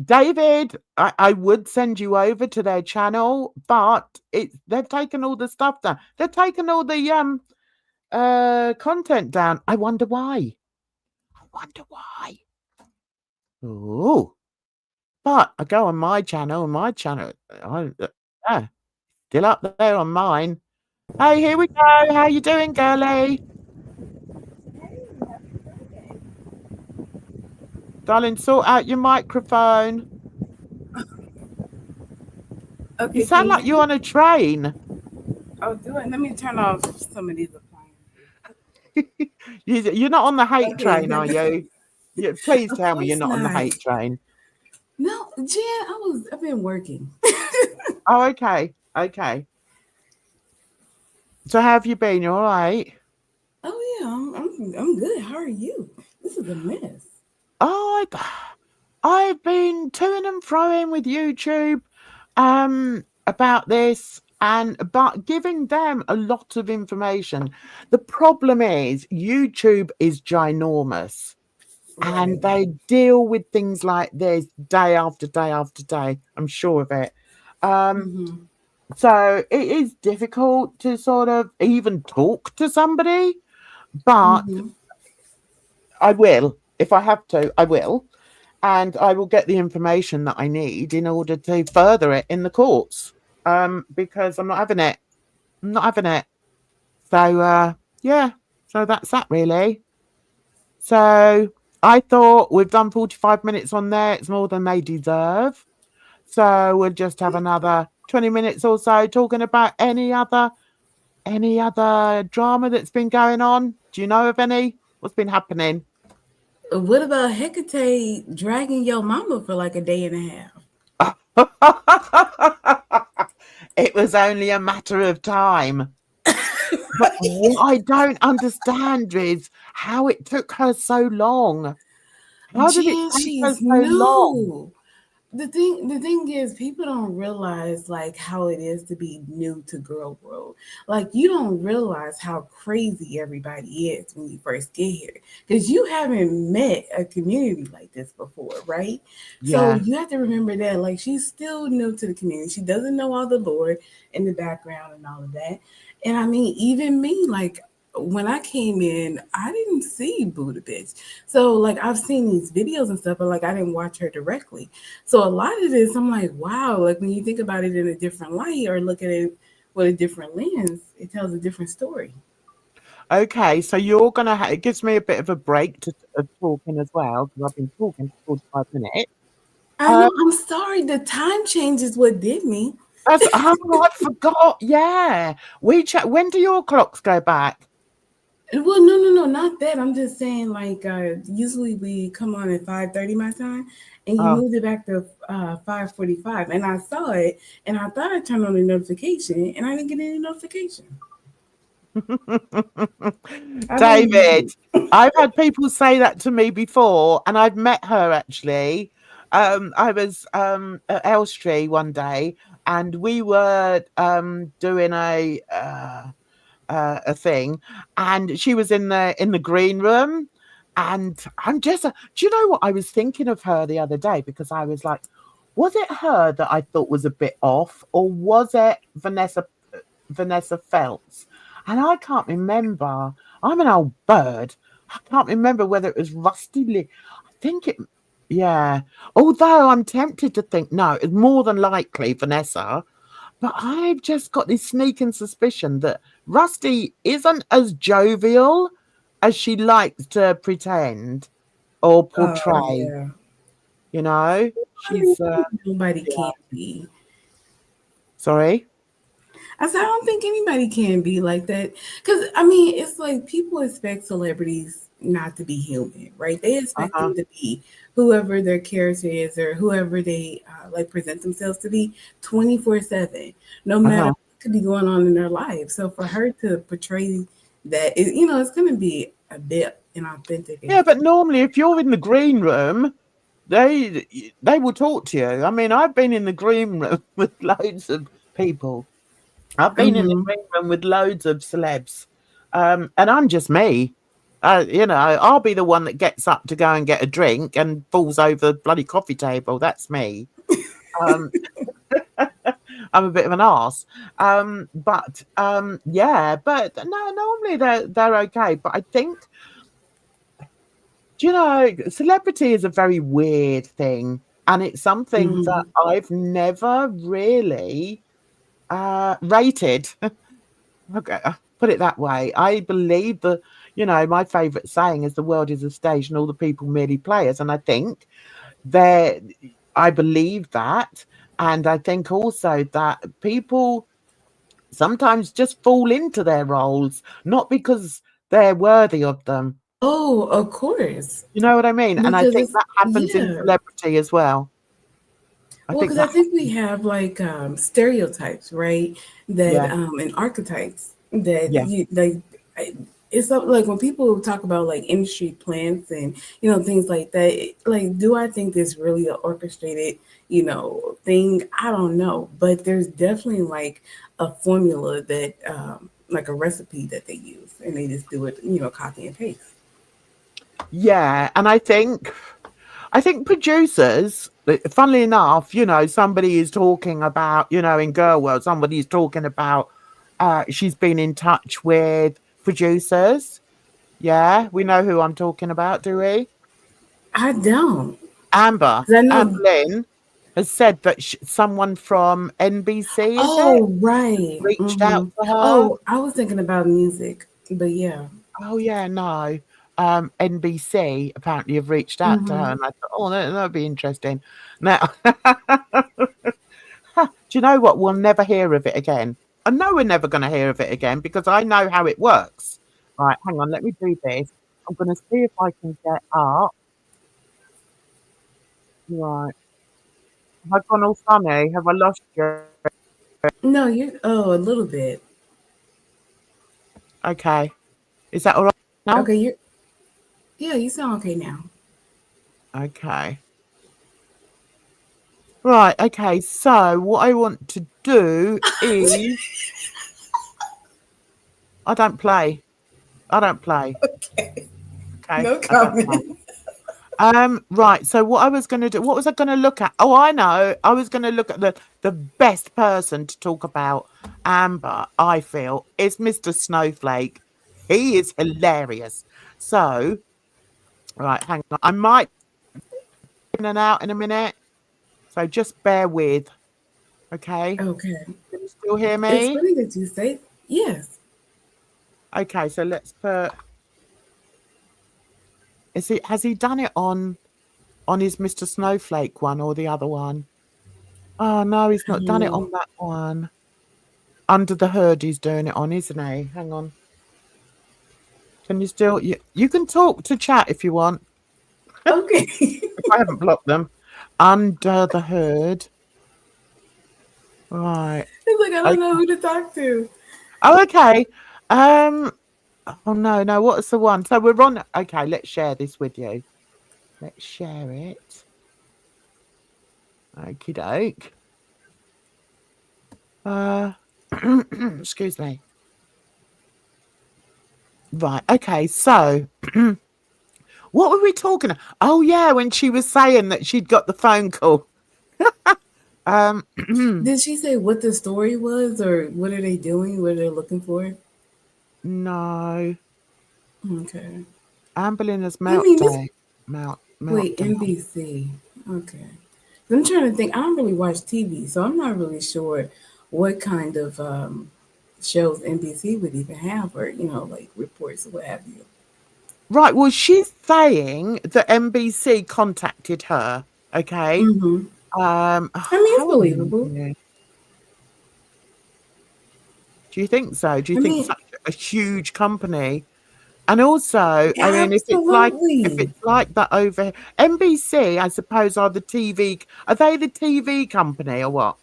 David, I would send you over to their channel, but they've taken all the stuff down. They've taken all the content down. I wonder why. Oh, but I go on my channel, still up there on mine. Hey, here we go. How you doing, girlie? Darling, sort out your microphone. Okay, You sound like you're on a train. Oh, do it. Let me turn off some of these appliances. You're not on the hate Okay. train, are you? Please Of tell me you're course not on the not. hate train. No, Jen, I've been working. Oh, okay. So how have you been? You all right? Oh yeah, I'm good. How are you? This is a mess. Oh, I've been toing and froing with YouTube about this but giving them a lot of information. The problem is YouTube is ginormous. And they deal with things like this day after day after day. I'm sure of it. So it is difficult to sort of even talk to somebody, but I will. If I have to, I will. And I will get the information that I need in order to further it in the courts. Because I'm not having it. So, yeah. So that's that, really. So I thought we've done 45 minutes on there. It's more than they deserve. So we'll just have another 20 minutes or so talking about any other drama that's been going on. Do you know of any? What's been happening? What about Hecate dragging your mama for like a day and a half? It was only a matter of time. But what I don't understand is how it took her so long. How did it take her so long? The thing is, people don't realize like how it is to be new to girl world. Like you don't realize how crazy everybody is when you first get here because you haven't met a community like this before, right? Yeah. So you have to remember that like she's still new to the community. She doesn't know all the lore in the background and all of that. And I mean, even me, like when I came in, I didn't see Buddha bitch. So like I've seen these videos and stuff, but like I didn't watch her directly. So a lot of this, I'm like, wow, like when you think about it in a different light or look at it with a different lens, it tells a different story. Okay, so you're gonna. It gives me a bit of a break of talking as well because I've been talking for 45 minutes. I know. I'm sorry. The time change is what did me. I forgot. Yeah, when do your clocks go back? Well, no, not that. I'm just saying, like, usually we come on at 5:30 my time, and you moved it back to 5:45. And I saw it, and I thought I turned on the notification, and I didn't get any notification. David, I've had people say that to me before, and I've met her actually. I was at Elstree one day, and we were doing a thing, and she was in the green room, and I'm just do you know what I was thinking of her the other day, because I was like, was it her that I thought was a bit off, or was it Vanessa Phelps? And I can't remember. I'm an old bird, I can't remember whether it was Rusty Lee. I think it, yeah. Although I'm tempted to think, no, it's more than likely Vanessa. But I've just got this sneaking suspicion that Rusty isn't as jovial as she likes to pretend or Oh portray. yeah. You know, I mean, she's nobody yeah. can be. Sorry. I said, I don't think anybody can be like that. Because, I mean, it's like people expect celebrities not to be human, right? They Uh expect huh. them to be whoever their character is or whoever they like present themselves to be 24/7, no Uh matter huh. what could be going on in their life. So for her to portray that, it's going to be a bit inauthentic. Yeah, but normally if you're in the green room, they will talk to you. I mean, I've been in the green room with loads of people. I've been in the Mm-hmm. green room with loads of celebs, and I'm just me. I'll be the one that gets up to go and get a drink and falls over the bloody coffee table. That's me. Um, I'm a bit of an arse. Yeah, but no, normally they're okay. But I think, celebrity is a very weird thing, and it's something that Mm-hmm. I've never really rated. Okay, put it that way. I believe that, my favorite saying is the world is a stage and all the people merely players. And I think that I believe that. And I think also that people sometimes just fall into their roles, not because they're worthy of them. Oh, of course. You know what I mean? And I Because think it's, that happens in yeah. celebrity as well. I Well, think because I that think we happens. have like stereotypes, right? That Yeah, and archetypes that yeah, you like. It's like when people talk about like industry plants and things like that. Like, do I think this really an orchestrated thing? I don't know, but there's definitely like a formula that like a recipe that they use, and they just do it, copy and paste. yeah. And I think producers, funnily enough, somebody is talking about, in Girl World, somebody is talking about she's been in touch with producers. Yeah, we know who I'm talking about, do we? I don't, Amber. 'cause I Amber know. Lynn has said that someone from NBC, is it, Oh, right. reached out to her. Oh, I was thinking about music, but yeah. Oh, yeah, no. NBC apparently have reached out to her, hmm and I thought, oh, that'd be interesting. Now, do you know what? We'll never hear of it again. I know we're never going to hear of it again because I know how it works. Right, hang on, let me do this. I'm going to see if I can get up. Right, have I gone all funny? Have I lost you? No, you. Oh, a little bit. Okay, is that all right now? Okay, you're. Yeah, you sound okay now. Okay, right, okay. So, what I want to do is I don't play. I don't play. Okay, Okay, no I don't play. comment. Right. So what I was going to do, what was I going to look at? Oh, I know. I was going to look at the best person to talk about Amber, I feel, is Mr. Snowflake. He is hilarious. So, right, hang on. I might in and out in a minute. So just bear with. Okay. Okay, Can you still hear it's me? funny that you say yes. Okay, so let's put has he done it on his Mr. Snowflake one or the other one? Oh no, he's I not don't done it know. on that one. Under the Hood he's doing it on, isn't he? Hang on. Can you still you can talk to chat if you want. Okay, If I haven't blocked them. Under the Hood. Right. it's like I don't Okay. know who to talk to. Oh, okay. Um oh no, what's the one? So we're on, okay, let's share this with you. Let's share it. Okie doke. Uh excuse me. Right, okay, so what were we talking? Oh yeah, when she was saying that she'd got the phone call. Um, Did she say what the story was, or what are they doing? What are they looking for? no. Okay. Anne Boleyn's I Melt mean, this Day. wait, Meltdown. NBC. Okay. I'm trying to think. I don't really watch TV, so I'm not really sure what kind of shows NBC would even have, or like reports or what have you. Right. Well, she's saying that NBC contacted her. Okay. Mm-hmm. I mean, it's How believable. do you think so? Do you I think mean, such a huge company? And also, I mean, if absolutely. it's like that over NBC, I suppose are the TV. Are they the TV company or what?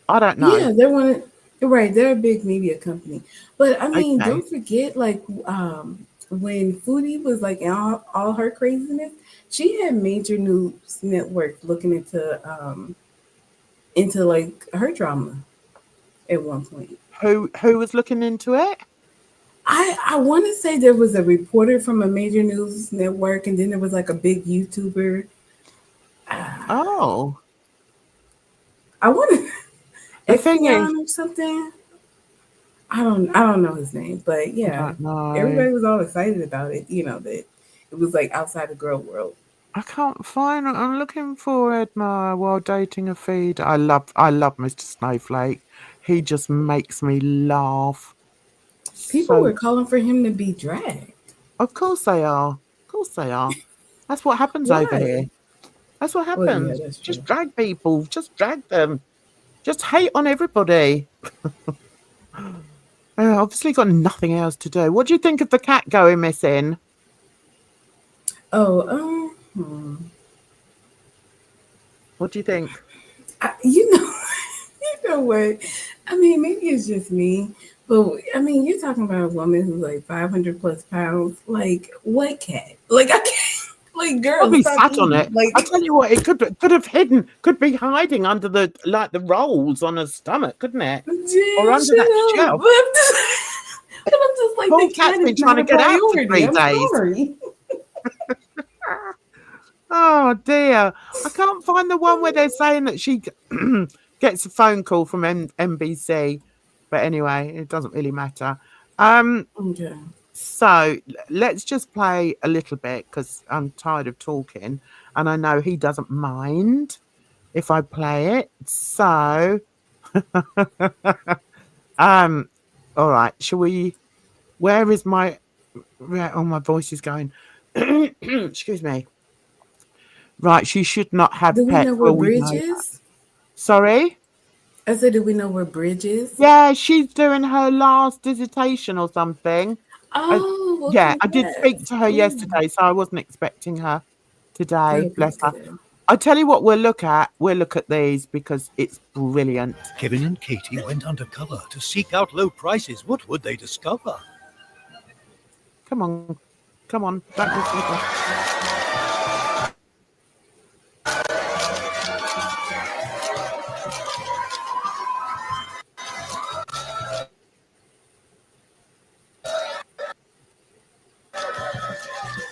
I don't know. Yeah, they're one. You're right. They're a big media company, but I mean, Okay. don't forget, like, when Foodie was like in all her craziness, she had major news networks looking into like her drama at one point. Who was looking into it? I want to say there was a reporter from a major news network, and then there was like a big YouTuber. Oh, I want to the thing is, Exion or something. I don't know his name, but I yeah, don't know. everybody was all excited about it. That it was like outside the girl world. I can't find it. I'm looking for Edna while dating a feed. I love Mr. Snowflake. He just makes me laugh. People So, were calling for him to be dragged. of course they are. Of course they are. That's what happens over Why? here. That's what Well, yeah, happens. that's Just true. drag people. Just drag them. Just hate on everybody. Obviously got nothing else to do. What do you think of the cat going missing? Oh, What do you think? you know, you know what? I mean, maybe it's just me, but I mean, you're talking about a woman who's like 500 plus pounds. Like, what cat? Like, I can't. Like, girl, Probably stop sat on eating. it. Like, I tell you what, it could have hidden, could be hiding under the rolls on her stomach, couldn't it? Or Jen, under shut that up. shelf. But I'm just like, Poor the cat cat's been is trying not to a get out for priority. 3 I'm days. sorry. Oh dear. I can't find the one where they're saying that she gets a phone call from NBC. But anyway, it doesn't really matter. Okay. So let's just play a little bit because I'm tired of talking and I know he doesn't mind if I play it. So all right, shall we where is my oh my voice is going. Excuse me. Right, she should not have Do we know pets. where Well, we Bridge know that. is? Sorry? I said, do we know where Bridge is? Yeah, she's doing her last dissertation or something. Uh, Oh, well, yeah, I did speak congrats. to her Yeah. yesterday, so I wasn't expecting her today. Oh, Bless her. good. I tell you what, we'll look at. We'll look at these because it's brilliant. Kevin and Katie went undercover to seek out low prices. What would they discover? Come on, come on. Don't be silly.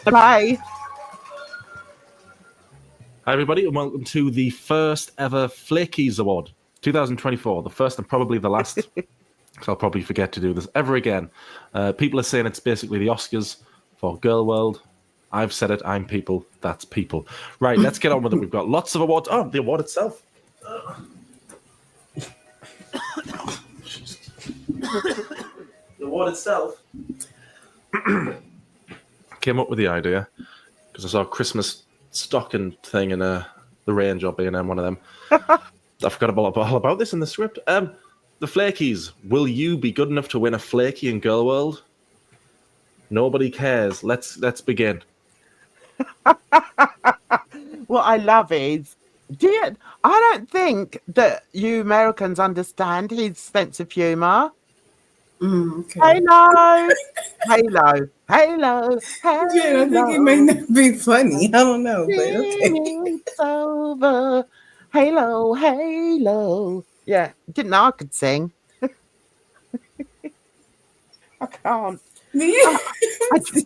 Bye. Hi, everybody, and welcome to the first ever Flakies Award 2024, the first and probably the last. So I'll probably forget to do this ever again. People are saying it's basically the Oscars for Girl World. I've said it. I'm people. That's people. Right, let's get on with it. We've got lots of awards. Oh, the award itself. The award itself. Came up with the idea because I saw a Christmas stocking thing in the range or B&M, one of them. I forgot all about this in the script. The Flakies. Will you be good enough to win a Flaky in Girl World? Nobody cares. Let's begin. What I love is, I don't think that you Americans understand his sense of humour. Okay. Halo, Halo, Halo, Yeah, I think it may Halo. not be funny. I don't know, but okay. It's over. Halo, Halo. Yeah, didn't know I could sing. I can't. You I just,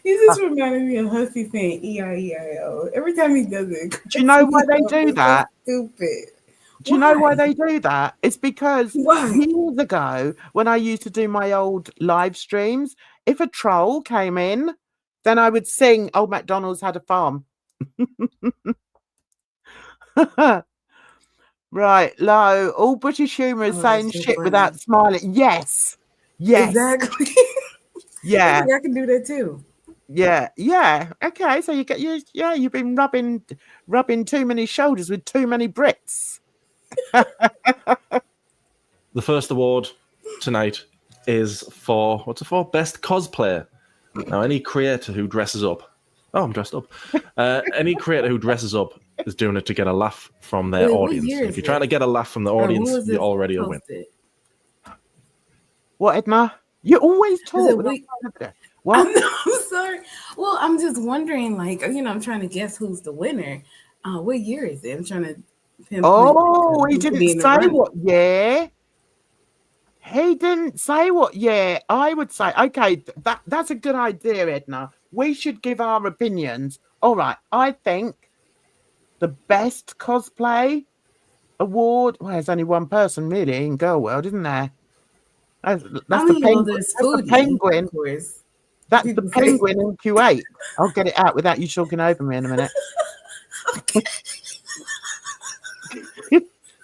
just reminded me of Hussey saying E-I-E-I-O. Every time he does it, do you know why they it's do so that? stupid. Do you know why they do that? It's because Why? years ago, when I used to do my old live streams, if a troll came in, then I would sing Old MacDonald's Had a Farm. Right, low. All British humour is Oh, saying that's so shit funny. without smiling. Yes. Yes. Exactly. Yeah. I can do that too. Yeah. Yeah. Okay. So you've been rubbing too many shoulders with too many Brits. The first award tonight is for, what's it for? Best cosplayer. Now, any creator who dresses up. Oh, I'm dressed up. Any creator who dresses up is doing it to get a laugh from their Wait, what audience. year If is you're trying to it? get a laugh from the When audience, was you're this already a win. posted? What, Edna? You always Is talk. it without week? going over there. What? I'm sorry. Well, I'm just wondering, like, I'm trying to guess who's the winner. What year is it? I'm trying to pinpoint Oh, he who could didn't be in the say running. what year. He didn't say what year. I would say, okay, that's a good idea, Edna. We should give our opinions. All right, I think the best cosplay award. Well, there's only one person really in Girl World, isn't there? That's I the mean, well, penguin. there's That's the foodie, penguin. of course. That's the People say- penguin in Q8. I'll get it out without you talking over me in a minute.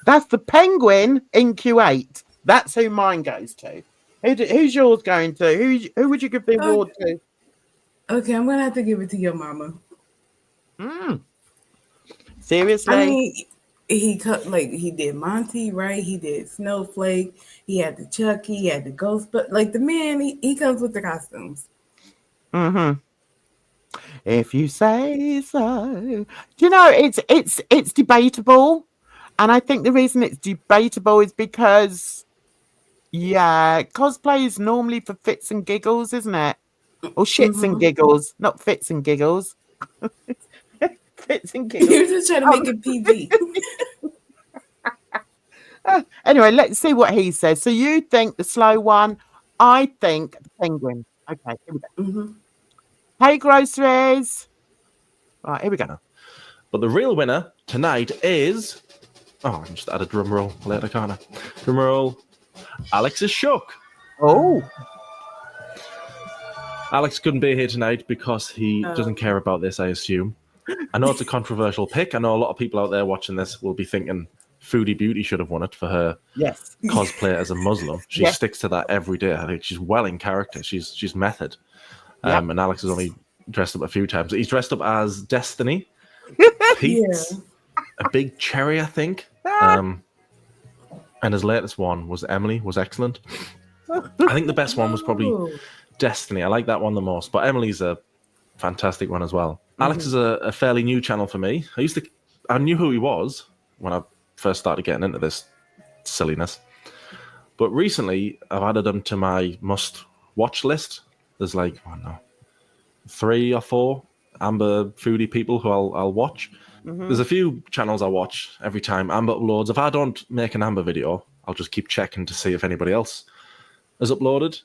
That's the penguin in Q8. That's who mine goes to. Who's yours going to? Who would you give the award to? Okay, I'm gonna have to give it to your mama. Seriously? I mean, he did Monty, right? He did Snowflake. He had the Chucky. He had the Ghost. But like the man, he comes with the costumes. Mm-hmm. If you say so. Do you know it's debatable, and I think the reason it's debatable is because cosplay is normally for fits and giggles, isn't it? Or shits and giggles, not fits and giggles. Fits and giggles. You're just trying to make it PG. Anyway, let's see what he says. So you think the slow one? I think the penguin. Okay, here we go. Hey, groceries. Right, here we go. But the real winner tonight is... Oh, I can just add a drum roll later, can't I? Drum roll. Alex is shook. Oh. Alex couldn't be here tonight because he doesn't care about this, I assume. I know it's a controversial pick. I know a lot of people out there watching this will be thinking Foodie Beauty should have won it for her cosplay as a Muslim. She sticks to that every day. I think she's well in character. She's method. And Alex has only dressed up a few times. He's dressed up as Destiny, Pete's, a big cherry, I think. And his latest one was Emily, was excellent. I think the best one was probably Destiny. I like that one the most, but Emily's a fantastic one as well. Alex is a fairly new channel for me. I knew who he was when I first started getting into this silliness, but recently I've added him to my must-watch list. There's like, I don't know, 3 or 4 Amber foodie people who I'll watch. There's a few channels I watch every time Amber uploads. If I don't make an Amber video, I'll just keep checking to see if anybody else has uploaded.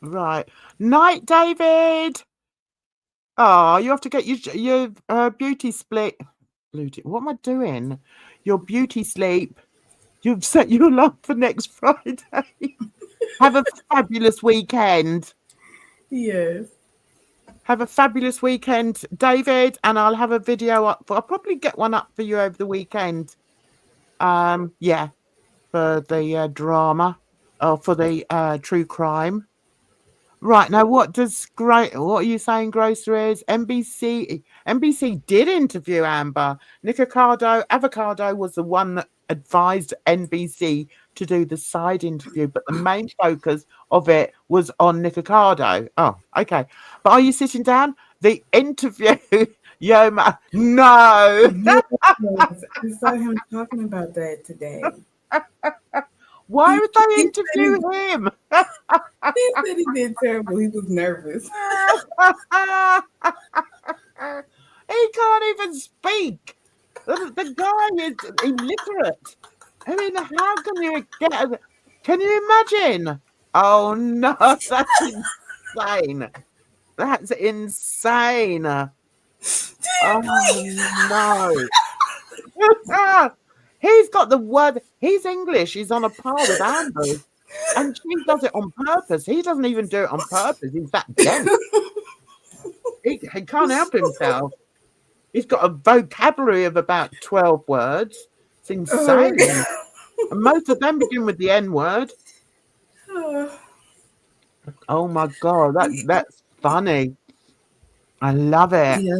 Right. Night, David. Oh, you have to get your beauty split. What am I doing? Your beauty sleep. You've set your alarm for next Friday. Have a fabulous weekend. Yes. Have a fabulous weekend, David, and I'll have a video up. I'll probably get one up for you over the weekend. For the drama, or for the true crime. Right, now what are you saying, groceries? NBC did interview Amber. Nick Avocado was the one that advised NBC to do the side interview, but the main focus of it was on Nick Avocado. Oh, okay. But are you sitting down? The interview, Yoma. No. Yes, I saw him talking about that today. Why would they interview him? He said he did terrible. He was nervous. He can't even speak. The guy is illiterate. I mean, how can you get? Can you imagine? Oh no, that's insane. That's insane. Oh no. He's got the word. He's English. He's on a par with Amber. And she does it on purpose. He doesn't even do it on purpose. He's that dense. He can't help himself. He's got a vocabulary of about 12 words. It's insane. And most of them begin with the N word. Oh my God, that's funny. I love it. Yeah.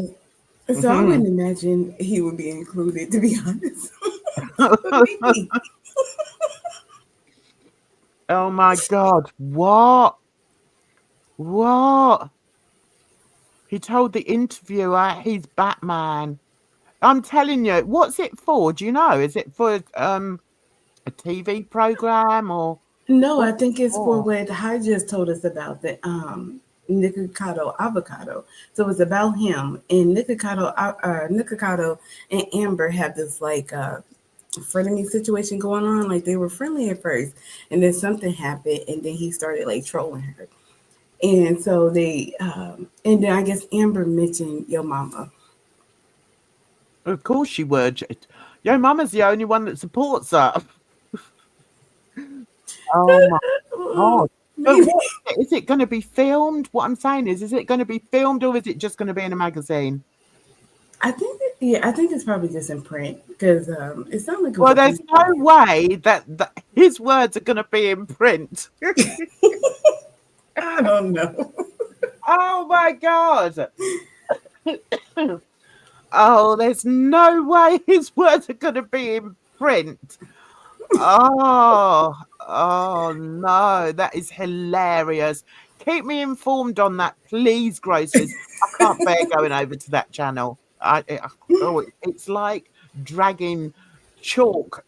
So I wouldn't imagine he would be included, to be honest. Oh my God. What? What? He told the interviewer he's Batman. I'm telling you, what's it for? Do you know? Is it for a TV program or No, I what's it think it's for for? what Hai just told us about the Nikocado avocado. So it's about him and Nikocado and Amber have this like frenemy situation going on. Like they were friendly at first, and then something happened, and then he started like trolling her. And so and then I guess Amber mentioned your mama. Of course she would. Your mama's the only one that supports her. Oh my God. But Maybe. what is it going to be filmed? What I'm saying is it going to be filmed or is it just going to be in a magazine? I think I think it's probably just in print because it sounds like it was Well, a there's no way that his words are going to be in print. I don't know. Oh my God. Oh, there's no way his words are going to be in print. Oh no, that is hilarious. Keep me informed on that, please, Groceries. I can't bear going over to that channel. It's like dragging chalk,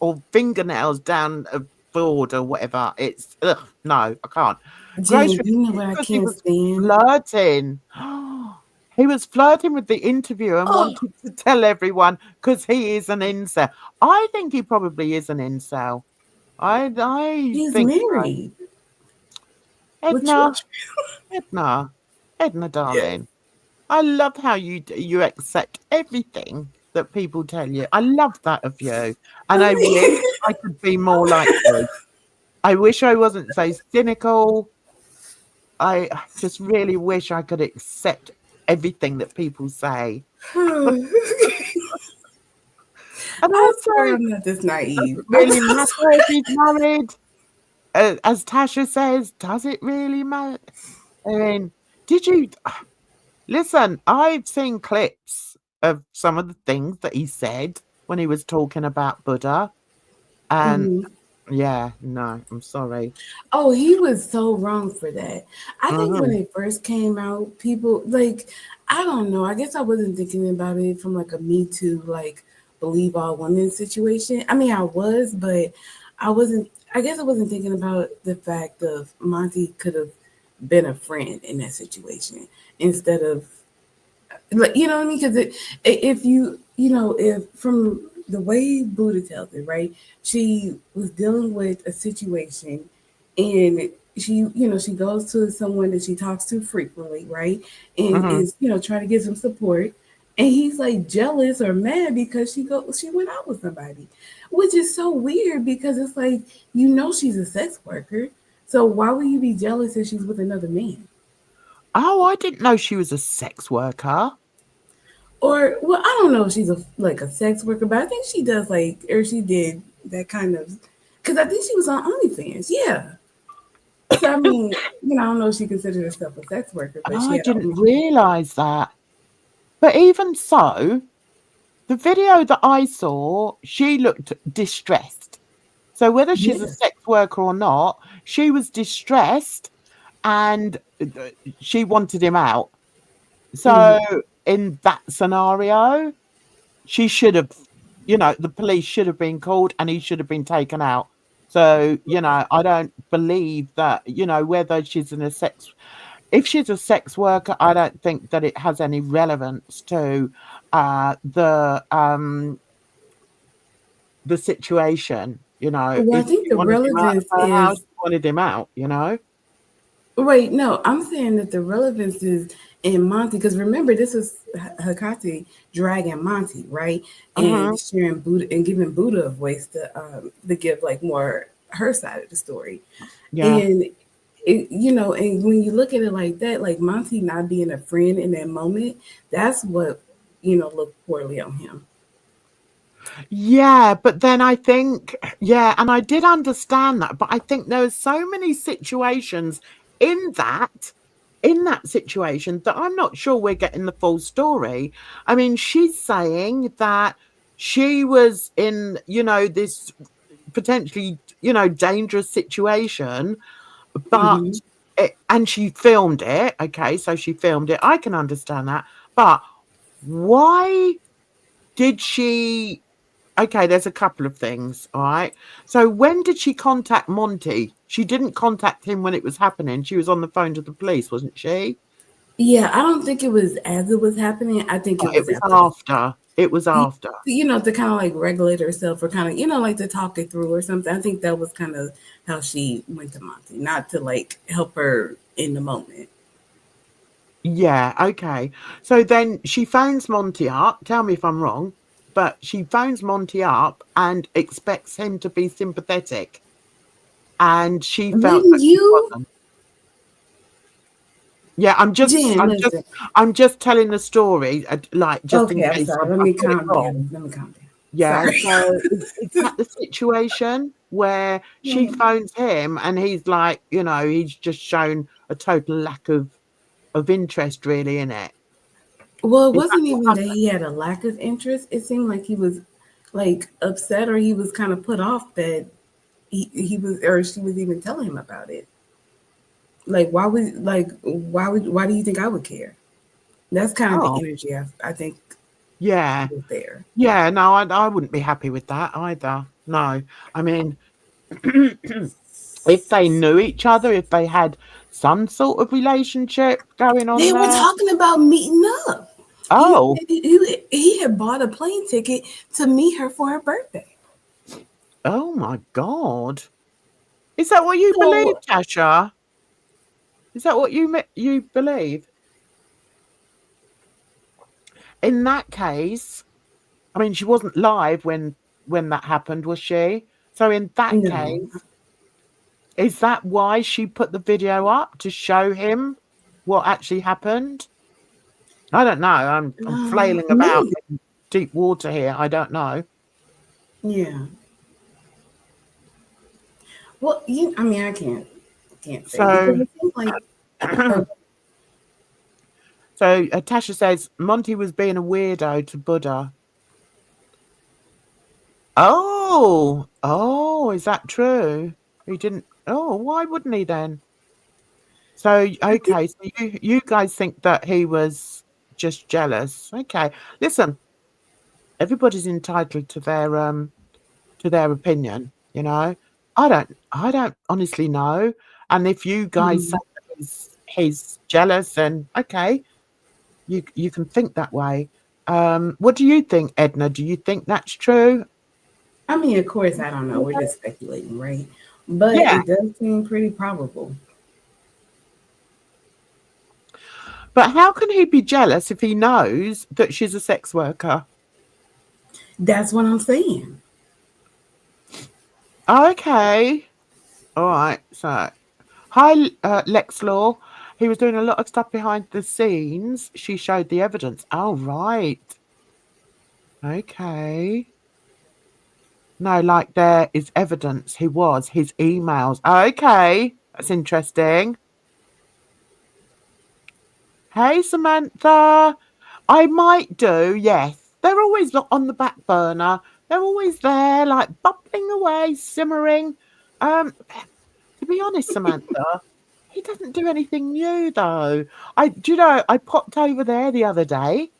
or fingernails down a board or whatever. It's no, I can't. Jen, Groceries, you know what I because he can't was stand? flirting. He was flirting with the interviewer and Oh, wanted to tell everyone because he is an incel. I think he probably is an incel. I he's think so. married with Edna, children. Edna, Yes. darling. I love how you accept everything that people tell you. I love that of you. And I wish I I could be more like you. I wish I wasn't so cynical. I just really wish I could accept everything that people say. mean, And I also, swear I'm not this does naive. it really matter if he's married? As Tasha says, does it really matter? I mean, did you listen? I've seen clips of some of the things that he said when he was talking about Buddha. And Mhm. yeah, no, I'm sorry. Oh, he was so wrong for that. I think when Mhm. it first came out, people like I don't know. I guess I wasn't thinking about it from like a Me Too, like believe all women situation. I mean, I was, but I wasn't. I guess I wasn't thinking about the fact of Monty could have been a friend in that situation instead of like you know what I mean? Because if if from the way Buddha tells it, right? She was dealing with a situation, and she goes to someone that she talks to frequently, right? And Mhm. is trying to get some support, and he's like jealous or mad because she went out with somebody, which is so weird because it's like she's a sex worker, so why would you be jealous if she's with another man? Oh, I didn't know she was a sex worker. Or well, I don't know if she's a sex worker, but I think she does or she did that kind of because I think she was on OnlyFans. Yeah. So I mean, I don't know if she considered herself a sex worker, but she I had didn't OnlyFans. realize that. But even so, the video that I saw, she looked distressed. So whether she's a Yeah. sex worker or not, she was distressed and she wanted him out. So Mhm. in that scenario, she should have, the police should have been called and he should have been taken out. So, I don't believe that, whether she's if she's a sex worker, I don't think that it has any relevance to the situation. Well, I If think she the wanted him out of relevance her house, is she wanted him out. wait, no, I'm saying that the relevance is in Monty because remember this is Hakati dragging Monty, right? And Mhm. sharing Buddha and giving Buddha a voice to give like more her side of the story. Yeah. And and when you look at it like that, like Monty not being a friend in that moment, that's what looked poorly on him. Yeah, but then I think, yeah, and I did understand that, but I think there are so many situations in that situation that I'm not sure we're getting the full story. I mean, she's saying that she was in, this potentially, dangerous situation, but Hmm. and she filmed it. Okay, so she filmed it. I can understand that, but why did she? Okay, there's a couple of things, all right? So when did she contact Monty? She didn't contact him when it was happening. She was on the phone to the police, wasn't she? Yeah, I don't think it was as it was happening. I think Oh, it it was was after the after. It was y- after. to kind of like regulate herself or kind of like to talk it through or something. I think that was kind of how she went to Monty, not to like help her in the moment. Yeah, okay. So then she phones Monty up. Tell me if I'm wrong, but she phones Monty up and expects him to be sympathetic. And she felt Wouldn't that he you, wasn't. Yeah, Jen? Listen. I'm just telling the story, like just in Okay, I'm case sorry. Let I've me got it calm down. wrong. Let me calm down. Yeah, Sorry. so is that the situation where she phones him and he's like, he's just shown a total lack of interest really in it? Well, it Is that wasn't what even that happened? he had a lack of interest. It seemed like he was like upset or he was kind of put off that he was or she was even telling him about it. Like why do you think I would care? That's kind of the Oh, energy I think yeah. was there. Yeah, no, I wouldn't be happy with that either. No. I mean, if they knew each other, if they had some sort of relationship going on They were there. talking about meeting up. He Oh, he had bought a plane ticket to meet her for her birthday. oh my God. Is that what you believe, So Tasha? Is that what you believe? In that case, I mean, she wasn't live when that happened, was she? So in that no, case, is that why she put the video up to show him what actually happened? I don't know. I'm flailing about maybe in deep water here. I don't know. yeah. Well, I mean, I can't say because So, it seems like so oh, Tasha says Monty was being a weirdo to Buddha. Oh, is that true? He didn't. Oh, why wouldn't he then? So, okay, so you guys think that he was just jealous. Okay. Listen, everybody's entitled to their opinion, you know. I don't honestly know. And if you guys say mhm. that he's jealous, then okay, you can think that way. What do you think, Edna? Do you think that's true? I mean, of course, I don't know. We're just speculating, right? But Yeah, it does seem pretty probable. but how can he be jealous if he knows that she's a sex worker? That's what I'm saying. Okay. All right. So, hi, Lex Law. He was doing a lot of stuff behind the scenes. She showed the evidence. Oh, right. Okay. No, like there is evidence he was, his emails. Okay. That's interesting. Hey, Samantha. I might do, yes. They're always on the back burner. They're always there, like bubbling away, simmering. To be honest, Samantha, he doesn't do anything new though. Do you know, I popped over there the other day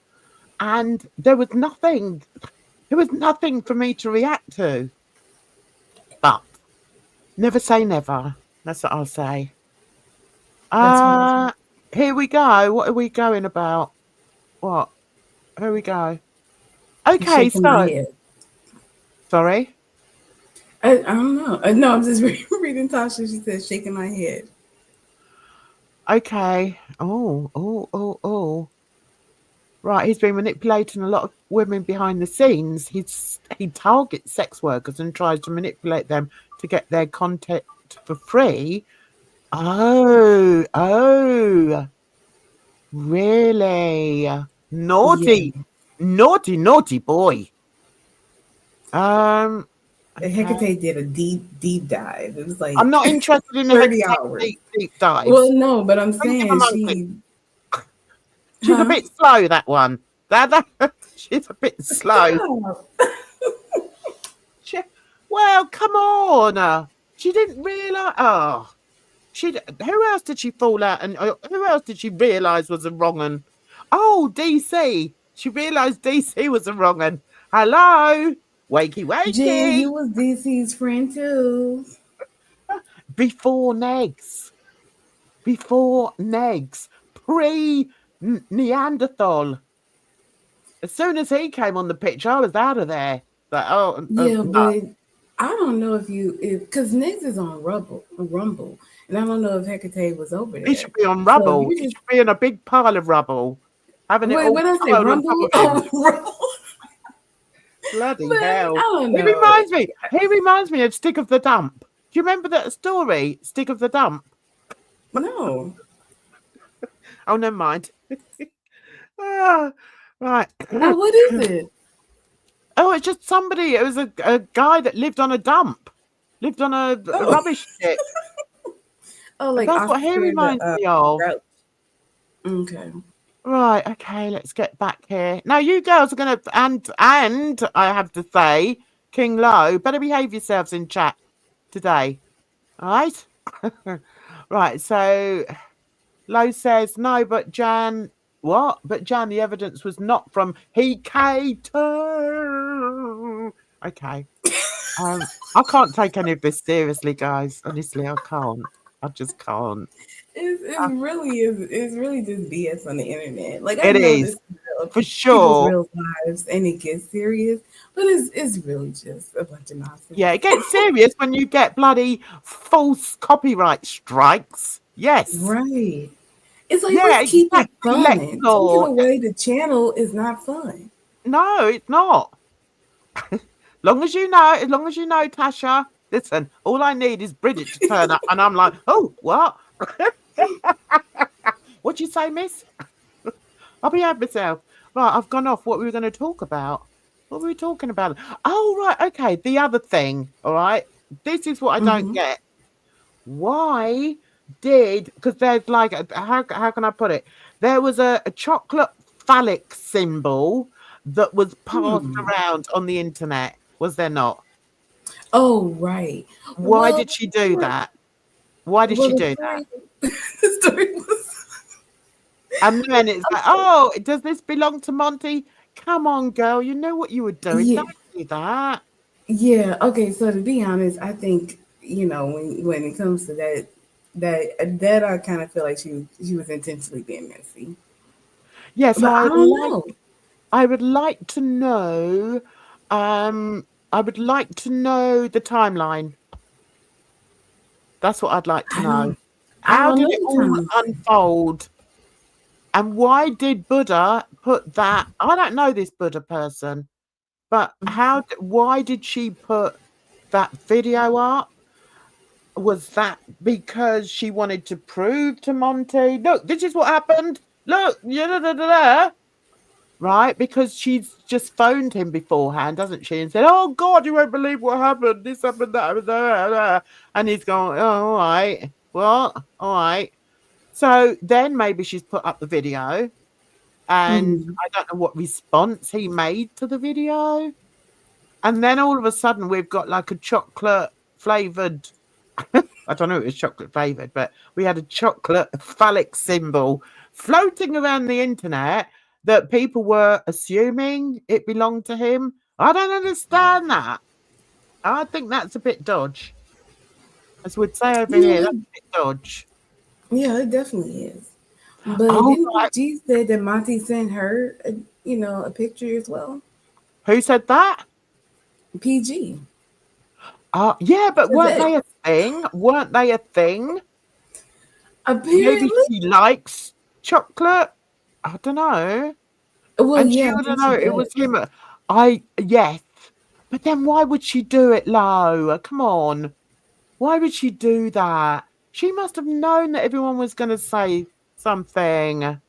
and there was nothing. There was nothing for me to react to. But never say never. That's what I'll say. That's what I'm saying. Uh Here we go. What are we going about? What? Here we go. I'm Okay, shaking my so head. sorry. I don't know. No, I'm just reading Tasha. She said, shaking my head. Okay. Oh. Right, he's been manipulating a lot of women behind the scenes. He targets sex workers and tries to manipulate them to get their content for free. Oh, really? Naughty, Yeah. naughty boy. Okay. Hecate did a deep dive. It was like I'm not interested in a 30 Hecate hours. deep dives. Well, no, but I'm Don't give a saying monkey. She's a Huh? bit slow, that one. She's a bit slow. Stop. Well, come on. She didn't realise. Oh, who else did she fall out? And who else did she realise was a wrong un? Oh, DC. She realised DC was a wrong un. Hello, wakey. Jen, you was DC's friend too. Before Negs, pre Neanderthal. As soon as he came on the picture, I was out of there. Like, Yeah, no. but I don't know if because Next is on Rumble, and I don't know if Hecate was over there. He should be on So rubble. you He just should be in a big pile of rubble, having it wait, all what I say, piled on top Rumble? of him. Oh, Rumble. Bloody But I hell! don't He know. reminds me. He reminds me of Stick of the Dump. Do you remember that story, Stick of the Dump? No. Oh, never mind. Right. Well, what is it? Oh, it's just somebody. It was a guy that lived on a dump, lived on a rubbish tip. Oh, like That's what he Oscar reminds the, me of. Grouch. Okay. Right. Okay. Let's get back here. Now, you girls are gonna and I have to say, King Lo, better behave yourselves in chat today. All right. Right. So, Lo says no, but Jan. What? But Jan, the evidence was not from Hecate. Okay. I can't take any of this seriously, guys. Honestly, I can't. I just can't. It's really just BS on the internet. Like I It know is, this is real, for people's sure. real lives, and it gets serious, but it's really just a bunch of nonsense. Yeah, it gets serious when you get bloody false copyright strikes. Yes. Right. It's like, Yeah, let's keep it exactly. fun. Let's Taking not. away the channel is not fun. No, it's not. As long as you know, Tasha. Listen, all I need is Bridget to turn up, and I'm like, oh, what? What'd you say, miss? I'll behave myself. Right, I've gone off what we were going to talk about. What were we talking about? Oh, right, okay. The other thing, all right. This is what I don't get. Why because there's like how can I put it? There was a chocolate phallic symbol that was passed around on the internet, was there not? Oh, right. Why did she do that? Why did she do that? The story was And then it's like, oh, does this belong to Monty? Come on, girl, you know what you were doing. Yeah. Don't do that. Yeah, okay, so to be honest, I think, when it comes to that I kind of feel like she was intentionally being messy. Yes, But I don't know. I would like to know the timeline. That's what I'd like to know. How did it all unfold? And why did Buddha put that? I don't know this Buddha person, but why did she put that video up? Was that because she wanted to prove to Monty, look, this is what happened? Look, right? Because she's just phoned him beforehand, doesn't she? And said, oh, God, you won't believe what happened. This happened, that happened, that. And he's going, oh, all right. What? All right. So then maybe she's put up the video. And I don't know what response he made to the video. And then all of a sudden, we've got like a chocolate flavored, I don't know if it was chocolate flavored, but we had a chocolate phallic symbol floating around the internet that people were assuming it belonged to him. I don't understand that. I think that's a bit dodge. As we'd say over here, that's a bit dodge. Yeah, it definitely is. But didn't G said that Monty sent her, a picture as well? Who said that? PG. Yeah, but weren't they a thing? Weren't they a thing? Apparently. Maybe she likes chocolate. I don't know. Well, And she yeah, I would think know she it was does. him. Yes. But then why would she do it, Lo? Come on. Why would she do that? She must have known that everyone was going to say something.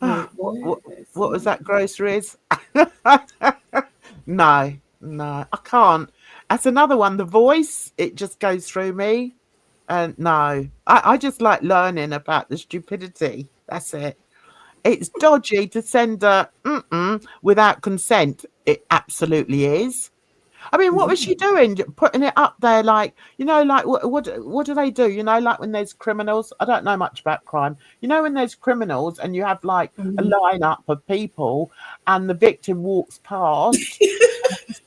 Wait, What, what? what, Let's what was see. that, groceries? No, I can't. That's another one. The voice, it just goes through me. And no, I just like learning about the stupidity. That's it. It's dodgy to send a without consent. It absolutely is. I mean, what was she Yeah. doing? Putting it up there, like like what do they do? Like when there's criminals. I don't know much about crime. When there's criminals and you have like a Mhm. lineup of people, and the victim walks past,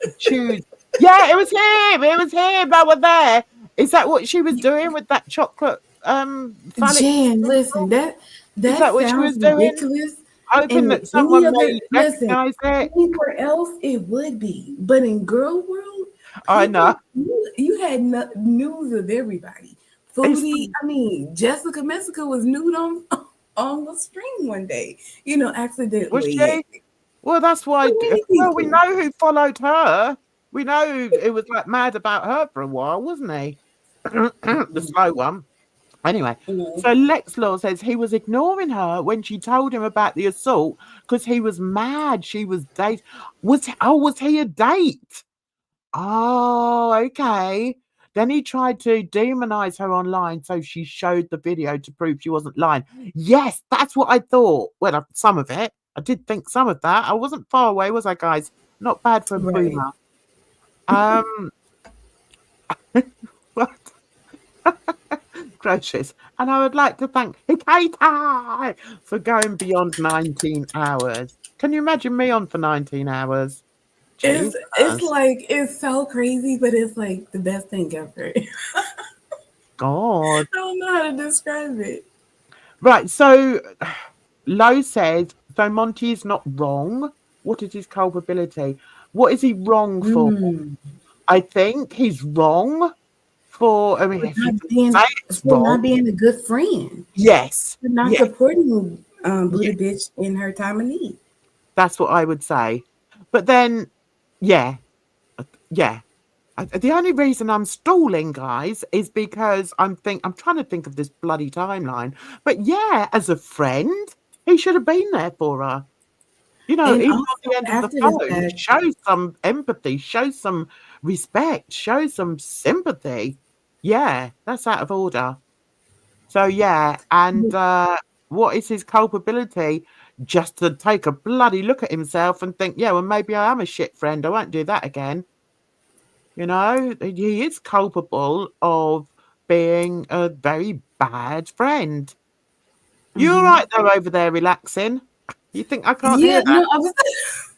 to choose. Yeah, it was him. It was him. They were there. Is that what she was doing with that chocolate phallic Jan, listen, symbol? that Is that that what she sounds was doing? ridiculous. Hoping And that any someone other may listen, recognize it. anywhere else it would be, but in girl world, I know. people you had news of everybody. It's Foodie, I mean, Jessica Messica was nude on on the stream one day. was Accidentally. she? Well, that's why. So many Well, we people. know who followed her. We know it was like mad about her for a while, wasn't he? The slow one. Anyway, Mhm. so Lex Law says he was ignoring her when she told him about the assault because he was mad. She was date. Was he a date? Oh, okay. Then he tried to demonize her online, so she showed the video to prove she wasn't lying. Yes, that's what I thought. Well, some of it. I did think some of that. I wasn't far away, was I, guys? Not bad for a Right. boomer. Um, what? Groceries. And I would like to thank Hikatai for going beyond 19 hours. Can you imagine me on for 19 hours? It's Jesus. like it's so crazy, but it's like the best thing ever. I God. don't know how to describe it. Right, so Lowe says, so Monty is not wrong. What is his culpability? What is he wrong for? Mm. I think he's wrong for, I mean, For if you not can being say it's for wrong, not being a good friend. yes, For not yes, supporting yes, Buddha bitch in her time of need. that's what I would say. But then, yeah, yeah. The only reason I'm stalling, guys, is because I'm trying to think of this bloody timeline. But yeah, as a friend, he should have been there for her. And Even on also the end of the after the phone, fact, show some empathy, show some respect, show some sympathy. Yeah, that's out of order. So yeah, and what is his culpability? Just to take a bloody look at himself and think, yeah, well, maybe I am a shit friend. I won't do that again. He is culpable of being a very bad friend. You all mhm. right though over there relaxing? You think I can't Yeah, hear that? no, I was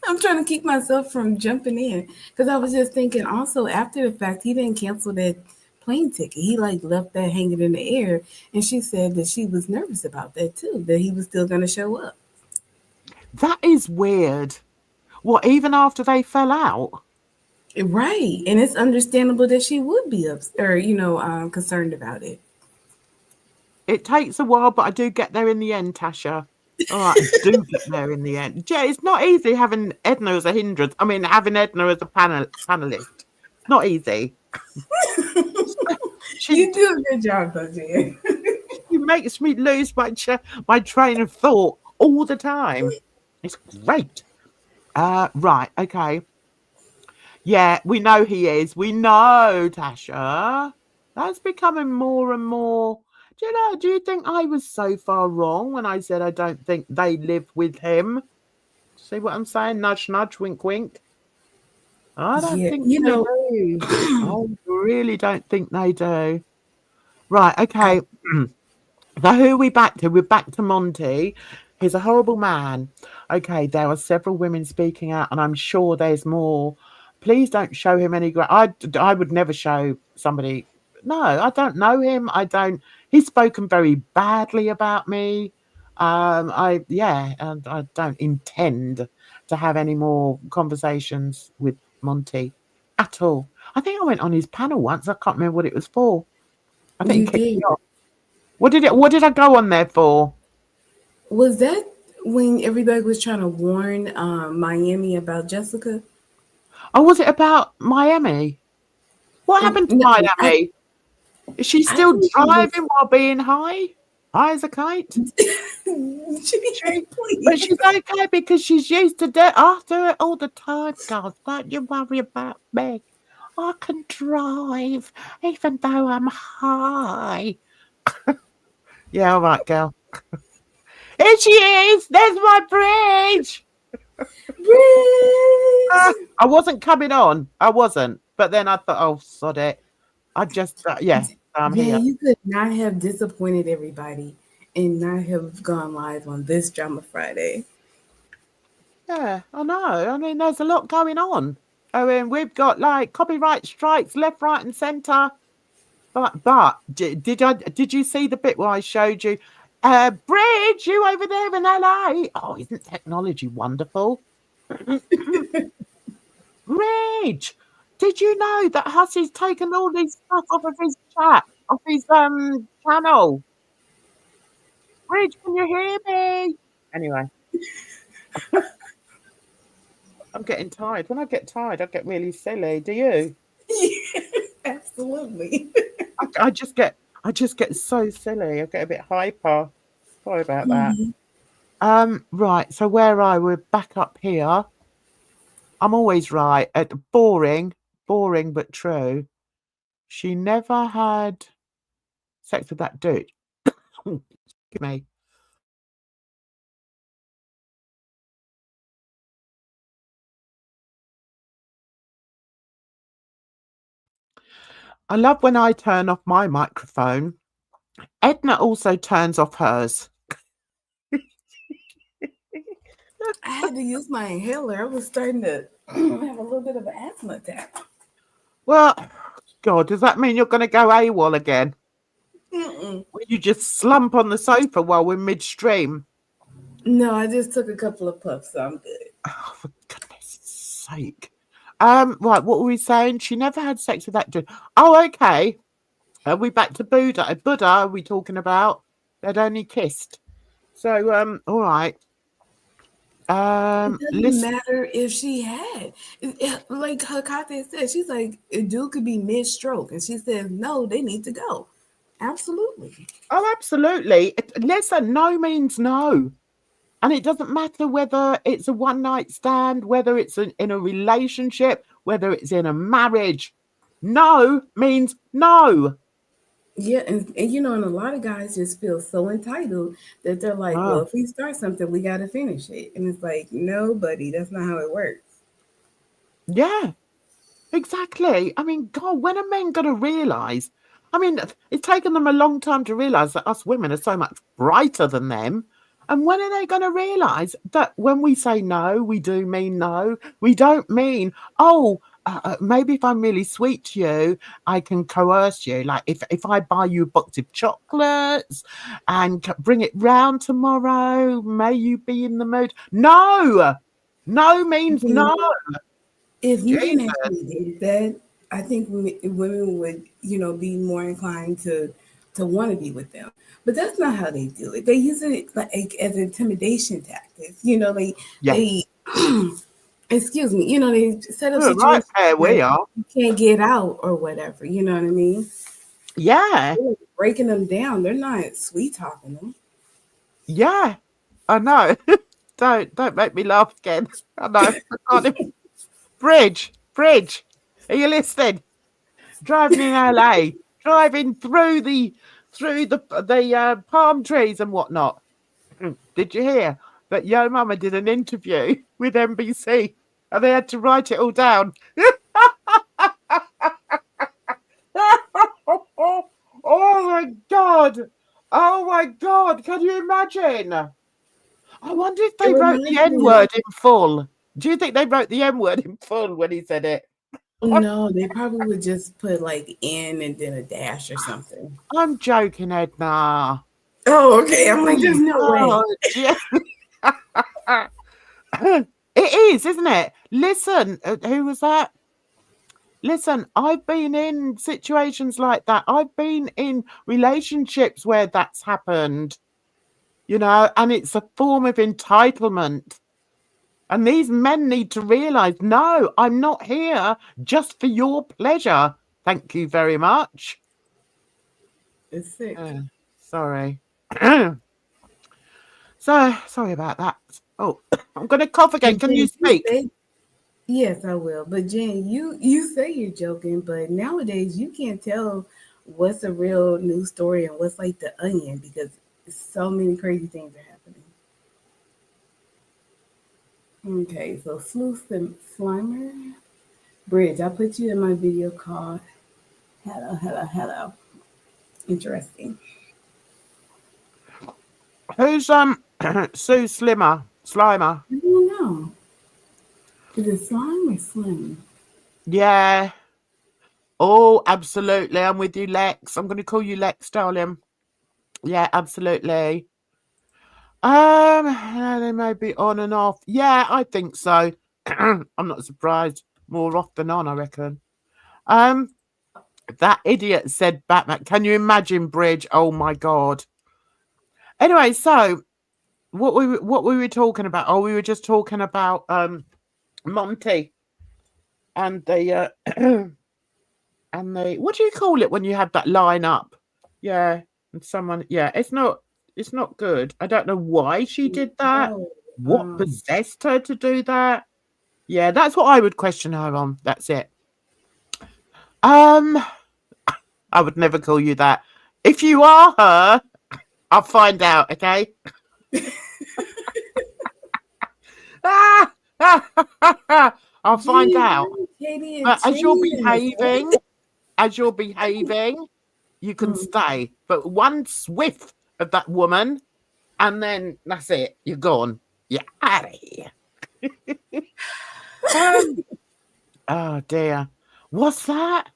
I'm trying to keep myself from jumping in because I was just thinking also after the fact he didn't cancel that plane ticket. He like left that hanging in the air, and she said that she was nervous about that too, that he was still going to show up. That is weird. What, even after they fell out? Right, and it's understandable that she would be or concerned about it. It takes a while, but I do get there in the end, Tasha. All right, I do get there in the end. Yeah, it's not easy having Edna as a hindrance. I mean, having Edna as a panelist. It's not easy. She You do a good job, though, Jen. she makes me lose my train of thought all the time. It's great. Right, okay. Yeah, we know he is. We know, Tasha. That's becoming more and more. Do you think I was so far wrong when I said I don't think they live with him? See what I'm saying? Nudge, nudge, wink, wink. I don't Yeah, think they do. I really don't think they do. Right, okay. So who are we back to? We're back to Monty. He's a horrible man. Okay, there are several women speaking out, and I'm sure there's more. Please don't show him any. I would never show somebody. No, I don't know him. I don't. He's spoken very badly about me. And I don't intend to have any more conversations with Monty at all. I think I went on his panel once. I can't remember what it was for. I think you he kicked me did. off. What did I go on there for? Was that When everybody was trying to warn Miami about Jessica. Oh, was it about Miami? What happened to No, Miami? Is she I still think it was. driving while being high? High as a kite? She, but Please. she's okay because she's used to it. I do it all the time, girls. Don't you worry about me. I can drive even though I'm high. Yeah, all right, girl. Here she is. There's my bridge. Bridge. I wasn't coming on. I wasn't. But then I thought, oh, sod it. I just, yeah, I'm Yeah, here. you could not have disappointed everybody and not have gone live on this Drama Friday. Yeah, I know. I mean, there's a lot going on. I mean, we've got like copyright strikes left, right, and centre. But did you see the bit where I showed you? Bridge, you over there in LA? Oh, isn't technology wonderful? Bridge, did you know that Hussey's taken all these stuff off of his chat, off his channel? Bridge, can you hear me? Anyway, I'm getting tired. When I get tired, I get really silly. Do you? Absolutely. I just get so silly. I get a bit hyper. Sorry about that. Right. So where are we? We're back up here. I'm always right. At boring but true. She never had sex with that dude. Excuse me. I love when I turn off my microphone. Edna also turns off hers. I had to use my inhaler. I was starting to have a little bit of an asthma attack. Well, God, does that mean you're going to go AWOL again? Mm-mm. Will you just slump on the sofa while we're midstream? No, I just took a couple of puffs, so I'm good. Oh, for goodness sake. Right, what were we saying? She never had sex with that dude. Oh, okay. Are we back to Buddha? Buddha, are we talking about? They'd only kissed. So, all right. It doesn't Listen. matter if she had. Like Hakate said, she's like, a dude could be mid-stroke. And she says, no, they need to go. Absolutely. Oh, absolutely. Listen, no means no. And it doesn't matter whether it's a one-night stand, whether it's in a relationship, whether it's in a marriage. No means no. Yeah, and you know, and a lot of guys just feel so entitled that they're like, well, Oh, if we start something, we got to finish it. And it's like, no, buddy, that's not how it works. yeah, exactly. I mean, God, when are men going to realise? I mean, it's taken them a long time to realise that us women are so much brighter than them. And when are they going to realise that when we say no, we do mean no? We don't mean, oh, maybe if I'm really sweet to you, I can coerce you. Like if I buy you a box of chocolates and bring it round tomorrow, may you be in the mood? No, no means no. If men Jesus. actually did that, I think women would, you know, be more inclined to want to be with them. But that's not how they do it. They use it like as intimidation tactics. You know, Yeah. they excuse me, you know, they set up Oh, right situations there where we are. you can't get out or whatever. You know what I mean? Yeah. They're breaking them down. They're not sweet talking them. Yeah. I know. Don't make me laugh again. I know. I can't even... Bridge. Are you listening? Driving in LA, driving through the palm trees and whatnot. Did you hear that Yo Mama did an interview with NBC and they had to write it all down? Oh my God. Oh my God. Can you imagine? I wonder if It they wrote the reminds N me of word in full. Do you think they wrote the N word in full when he said it? no, they probably would just put like in and then a dash or something. I'm joking, Edna. Oh, okay. I'm like, there's no way. Oh, yeah. It is, isn't it? Listen, who was that? Listen, I've been in situations like that. I've been in relationships where that's happened. and it's a form of entitlement. And these men need to realize, no, I'm not here just for your pleasure. Thank you very much. It's sick. Sorry. Sorry about that. Oh, I'm going to cough again. But Can Jen, you speak? yes, I will. But Jen, you say you're joking, but nowadays you can't tell what's a real news story and what's like the onion because so many crazy things are happening. Okay, so Sleuth and Slimer. Bridge, I put you in my video call. Hello, hello, hello. Interesting. Who's Sue Slimer? Slimer? I don't know. Is it slime or slim? Yeah. Oh, absolutely. I'm with you, Lex. I'm going to call you Lex, darling. Yeah, absolutely. They may be on and off. Yeah, I think so. I'm not surprised. More off than on, I reckon. That idiot said Batman. Can you imagine, Bridge? Oh my god. Anyway, so what we were talking about? Oh, we were just talking about Monty and the and the what do you call it when you have that line up? Yeah, and someone. Yeah, it's not good. I don't know why she did that. No. What possessed her to do that? Yeah, that's what I would question her on. That's it. I would never call you that. If you are her, I'll find out, okay? I'll find out. Katie But as you're and behaving, you can stay. But one whiff of that woman, and then that's it. You're gone. You're out of here. Oh dear. What's that?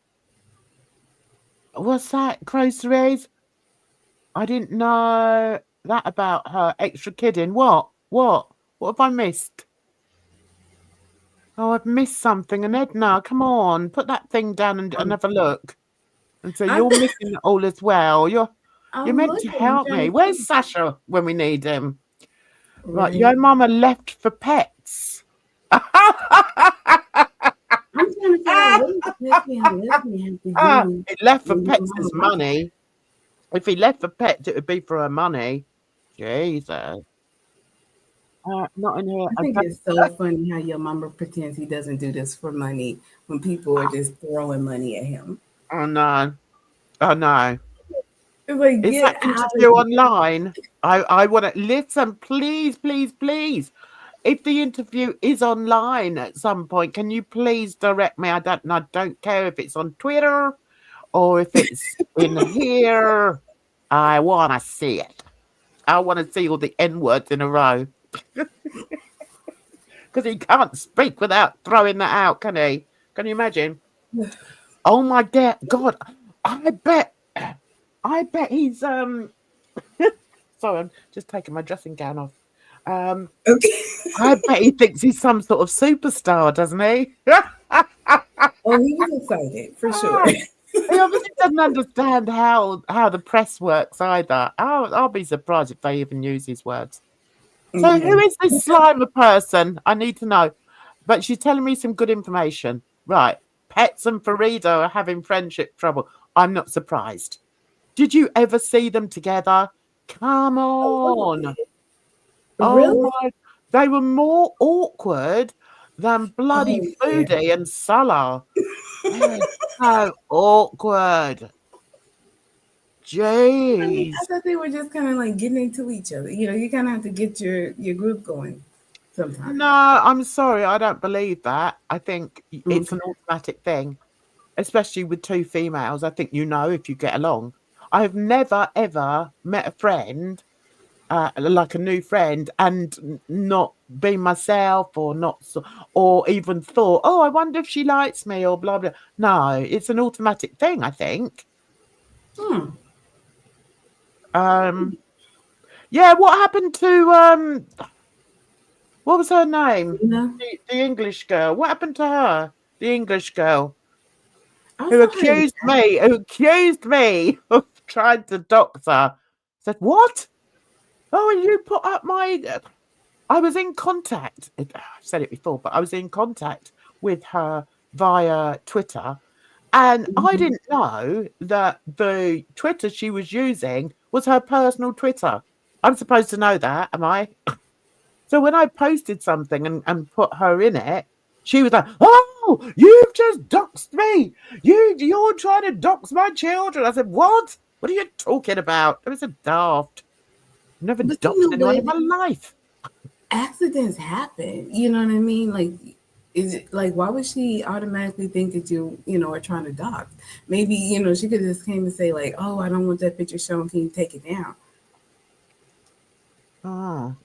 What's that, groceries? I didn't know that about her extra kidding. What? What have I missed? Oh, I've missed something. And Edna, come on, put that thing down and have a look. And so you're missing it all as well. You're meant to help me. Where's Sasha when we need him? Right, your mama left for pets. I'm trying to figure out what does Leslie and Leslie have to do. It left for pets is money. If he left for pets, it would be for her money. Jesus. Not in here. I think it's so funny how your mama pretends he doesn't do this for money when people are just throwing money at him. Oh no. Oh no. It's like, Is that interview online? I want to listen, please, please, please. If the interview is online at some point, can you please direct me? I don't care if it's on Twitter or if it's in here. I want to see it. I want to see all the N words in a row. Because he can't speak without throwing that out, can he? Can you imagine? Oh my God! I bet he's Sorry, I'm just taking my dressing gown off. Okay. I bet he thinks he's some sort of superstar, doesn't he? Oh, he was excited for sure. He obviously doesn't understand how the press works either. I'll be surprised if they even use his words. So who is this Slimer person? I need to know. But she's telling me some good information. Right. Pets and Farida are having friendship trouble. I'm not surprised. Did you ever see them together? Come on. Really? My, they were more awkward than bloody Foodie and Salah. So awkward. Jeez. I thought they were just kind of like getting into each other. You kind of have to get your group going sometimes. No, I'm sorry. I don't believe that. I think it's an automatic thing, especially with two females. I think if you get along. I have never, ever met a friend, like a new friend, and not been myself or even thought, oh, I wonder if she likes me or blah, blah. No, it's an automatic thing, I think. Yeah, what happened to what was her name? The English girl. What happened to her? The English girl who accused me of trying to dox her. Said what? Oh, and you put up my. I was in contact. I've said it before, but I was in contact with her via Twitter, and I didn't know that the Twitter she was using was her personal Twitter. I'm supposed to know that, am I? So when I posted something and put her in it, she was like, "Oh, you've just doxed me. You're trying to dox my children." I said, "What? What are you talking about? It was a daft. I've never But doxed anyone in my life." accidents happen. You know what I mean? Like, is it like why would she automatically think that you know, are trying to dox? Maybe you know she could just came and say like, "Oh, I don't want that picture shown. Can you take it down?" Oh,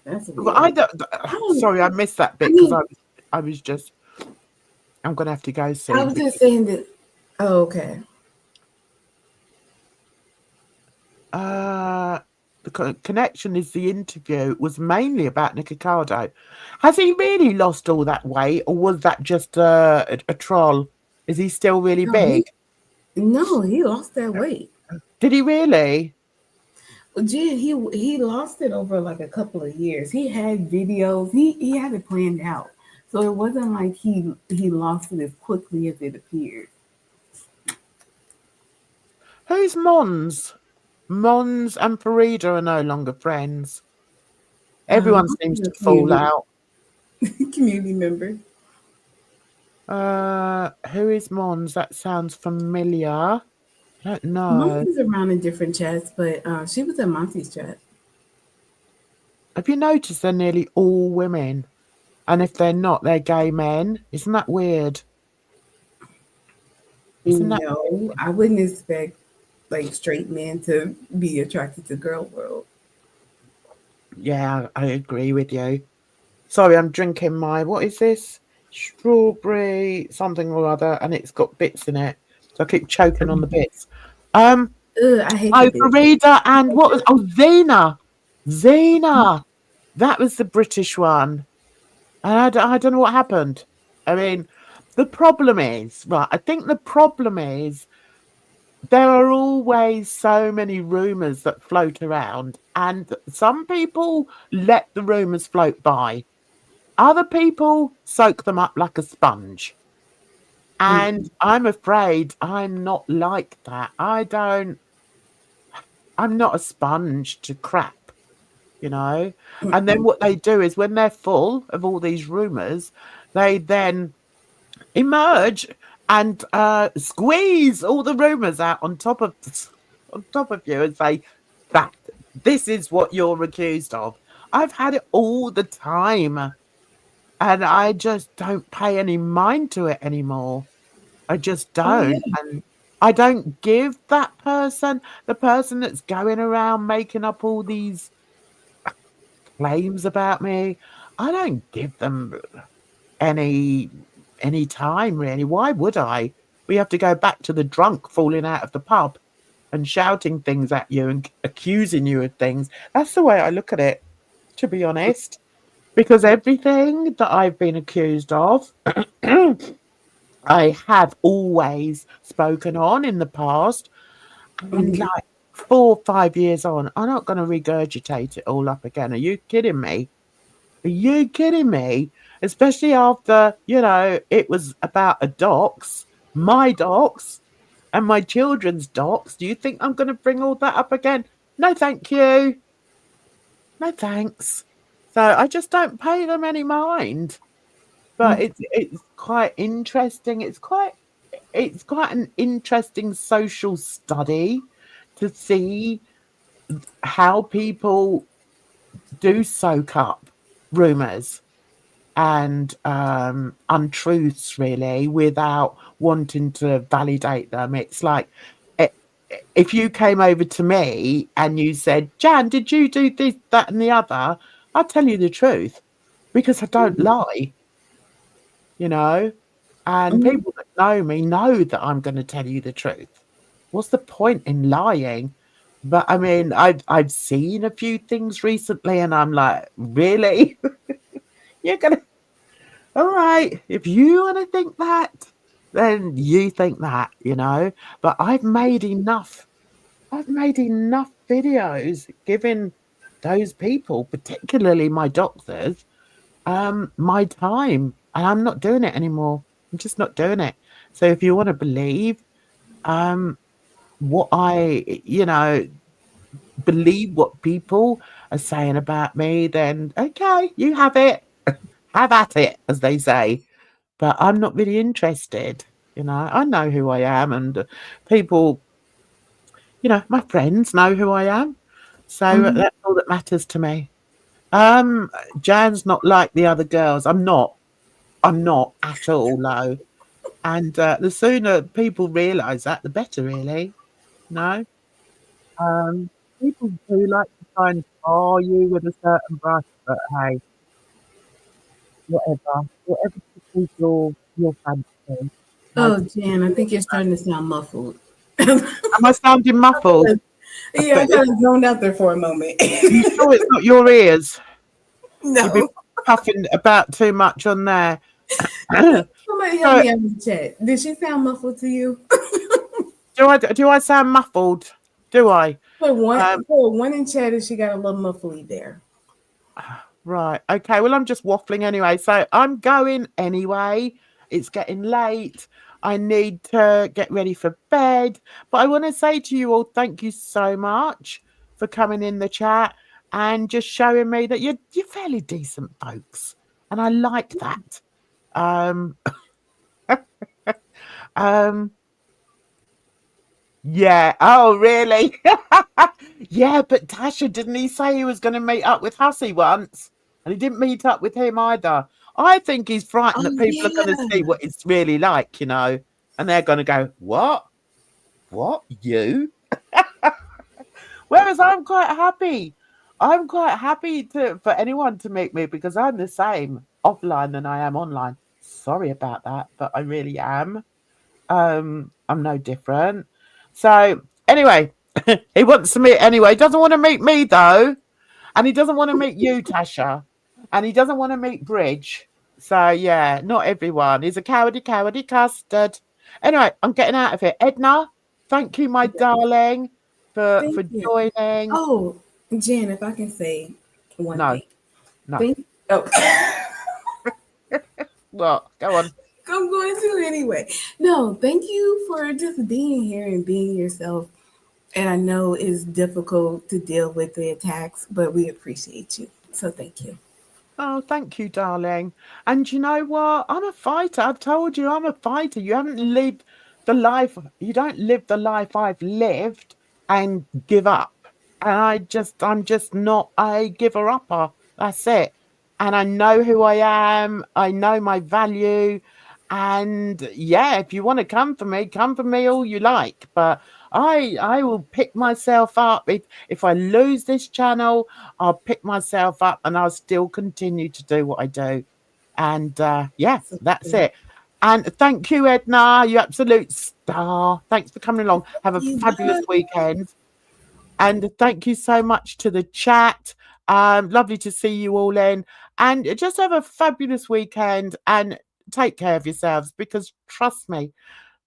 That's but weird. I don't. sorry, I missed that I bit because mean, I was just. I'm gonna have to go I soon. was just saying that. Oh, okay. The connection is the interview was mainly about Nikocado. Has he really lost all that weight, or was that just a troll? Is he still really No, big? he lost that weight. Did he really? Jen, he lost it over like a couple of years. He had videos. He had it planned out, so it wasn't like he lost it as quickly as it appeared. Who's Mons? Mons and Farida are no longer friends. Everyone seems He's a to fall out. community member. Who is Mons? That sounds familiar. I don't know. Monty's around in different chats, but she was in Monty's chat. Have you noticed they're nearly all women? And if they're not, they're gay men. Isn't that weird? Isn't that No, I wouldn't expect like straight men to be attracted to girl world. Yeah, I agree with you. Sorry, I'm drinking my what is this? Strawberry something or other, and it's got bits in it. So I keep choking on the bits. Ugh, I hate the Oh, bit. Farida and what was Zena. Zena. That was the British one. And I don't know what happened. I mean, the problem is, right, I think the problem is there are always so many rumors that float around, and some people let the rumors float by. Other people soak them up like a sponge. And I'm afraid I'm not like that. I'm not a sponge to crap, you know? And then what they do is when they're full of all these rumors, they then emerge and squeeze all the rumors out on top of you and say that this is what you're accused of. I've had it all the time, and I just don't pay any mind to it anymore. I just Oh yeah. don't. And I don't give that person, the person that's going around making up all these claims about me, I don't give them any any time really. Why would I? We have to go back to the drunk falling out of the pub and shouting things at you and accusing you of things. That's the way I look at it, to be honest. Because everything that I've been accused of, I have always spoken on in the past. And like 4 or 5 years on, I'm not going to regurgitate it all up again. Are you kidding me? Are you kidding me? Especially after, it was about a docs, my docs, and my children's docs. Do you think I'm going to bring all that up again? No, thank you. No, thanks. So I just don't pay them any mind. But it's quite interesting. It's quite an interesting social study to see how people do soak up rumors and untruths really without wanting to validate them. It's like i- if you came over to me and you said, "Jan, did you do this, that, and the other?" I'll tell you the truth because I don't lie, you know. And people that know me know that I'm going to tell you the truth. What's the point in lying? But I mean, I've seen a few things recently, and I'm like, really? You're gonna all right, if you want to think that, then you think that, you know. But I've made enough. I've made enough videos giving those people, particularly my doctors, my time, and I'm not doing it anymore. I'm just not doing it. So if you want to believe what believe what people are saying about me, then okay, you have it. Have at it, as they say. But I'm not really interested. I know who I am, and people, my friends know who I am. So Mhm. that's all that matters to me. Jan's not like the other girls. I'm not. I'm not at all. No. And the sooner people realise that, the better. Really. No. People do like to try and tar you with a certain brush, but hey, whatever tickles your fancy. Oh, Nobody Jan, I think you're starting to sound muffled. Am I sounding muffled? Yeah, I But kind of zoned out there for a moment. you sure it's not your ears? You've been No. puffing about too much on there. So, Somebody help me out in the chat. Did she sound muffled to you? do I sound muffled? Do I? Put one in chat and she got a little muffly there. Right. Okay. Well, I'm just waffling anyway. So I'm going anyway. It's getting late. I need to get ready for bed. But I want to say to you all, thank you so much for coming in the chat and just showing me that you're fairly decent folks. And I like that. Um, um, yeah. Oh, really? Yeah, but Tasha, didn't he say he was going to meet up with Hussey once? And he didn't meet up with him either. I think he's frightened that Oh, people are going to see yeah. what it's really like, and they're going to go, what? What? You? Whereas I'm quite happy. I'm quite happy for anyone to meet me because I'm the same offline than I am online. Sorry about that, but I really am. I'm no different. So anyway, he wants to meet anyway. He doesn't want to meet me though. And he doesn't want to meet you, Tasha. And he doesn't want to meet Bridge. So yeah, not everyone. He's a cowardy custard. Anyway, I'm getting out of here. Edna, thank you, my darling, for Thank you. joining. Oh, Jan, if I can say one No, thing. no. Oh. What? Go on. I'm going to anyway. No, thank you for just being here and being yourself. And I know it's difficult to deal with the attacks, but we appreciate you. So thank you. Oh, thank you, darling. And you know what? I'm a fighter. I've told you I'm a fighter. You haven't lived the life, you don't live the life I've lived and give up. And I'm just not a giver upper. That's it. And I know who I am. I know my value. And yeah, if you want to come for me all you like. But I will pick myself up. If I lose this channel, I'll pick myself up and I'll still continue to do what I do. And yeah, So, that's it. And thank you, Edna, you absolute star. Thanks for coming along. Have a you fabulous bye. weekend. And thank you so much to the chat. Lovely to see you all in. And just have a fabulous weekend and take care of yourselves because trust me,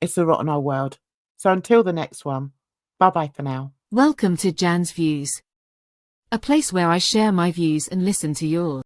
it's a rotten old world. So until the next one, bye bye for now. Welcome to Jan's Views, a place where I share my views and listen to yours.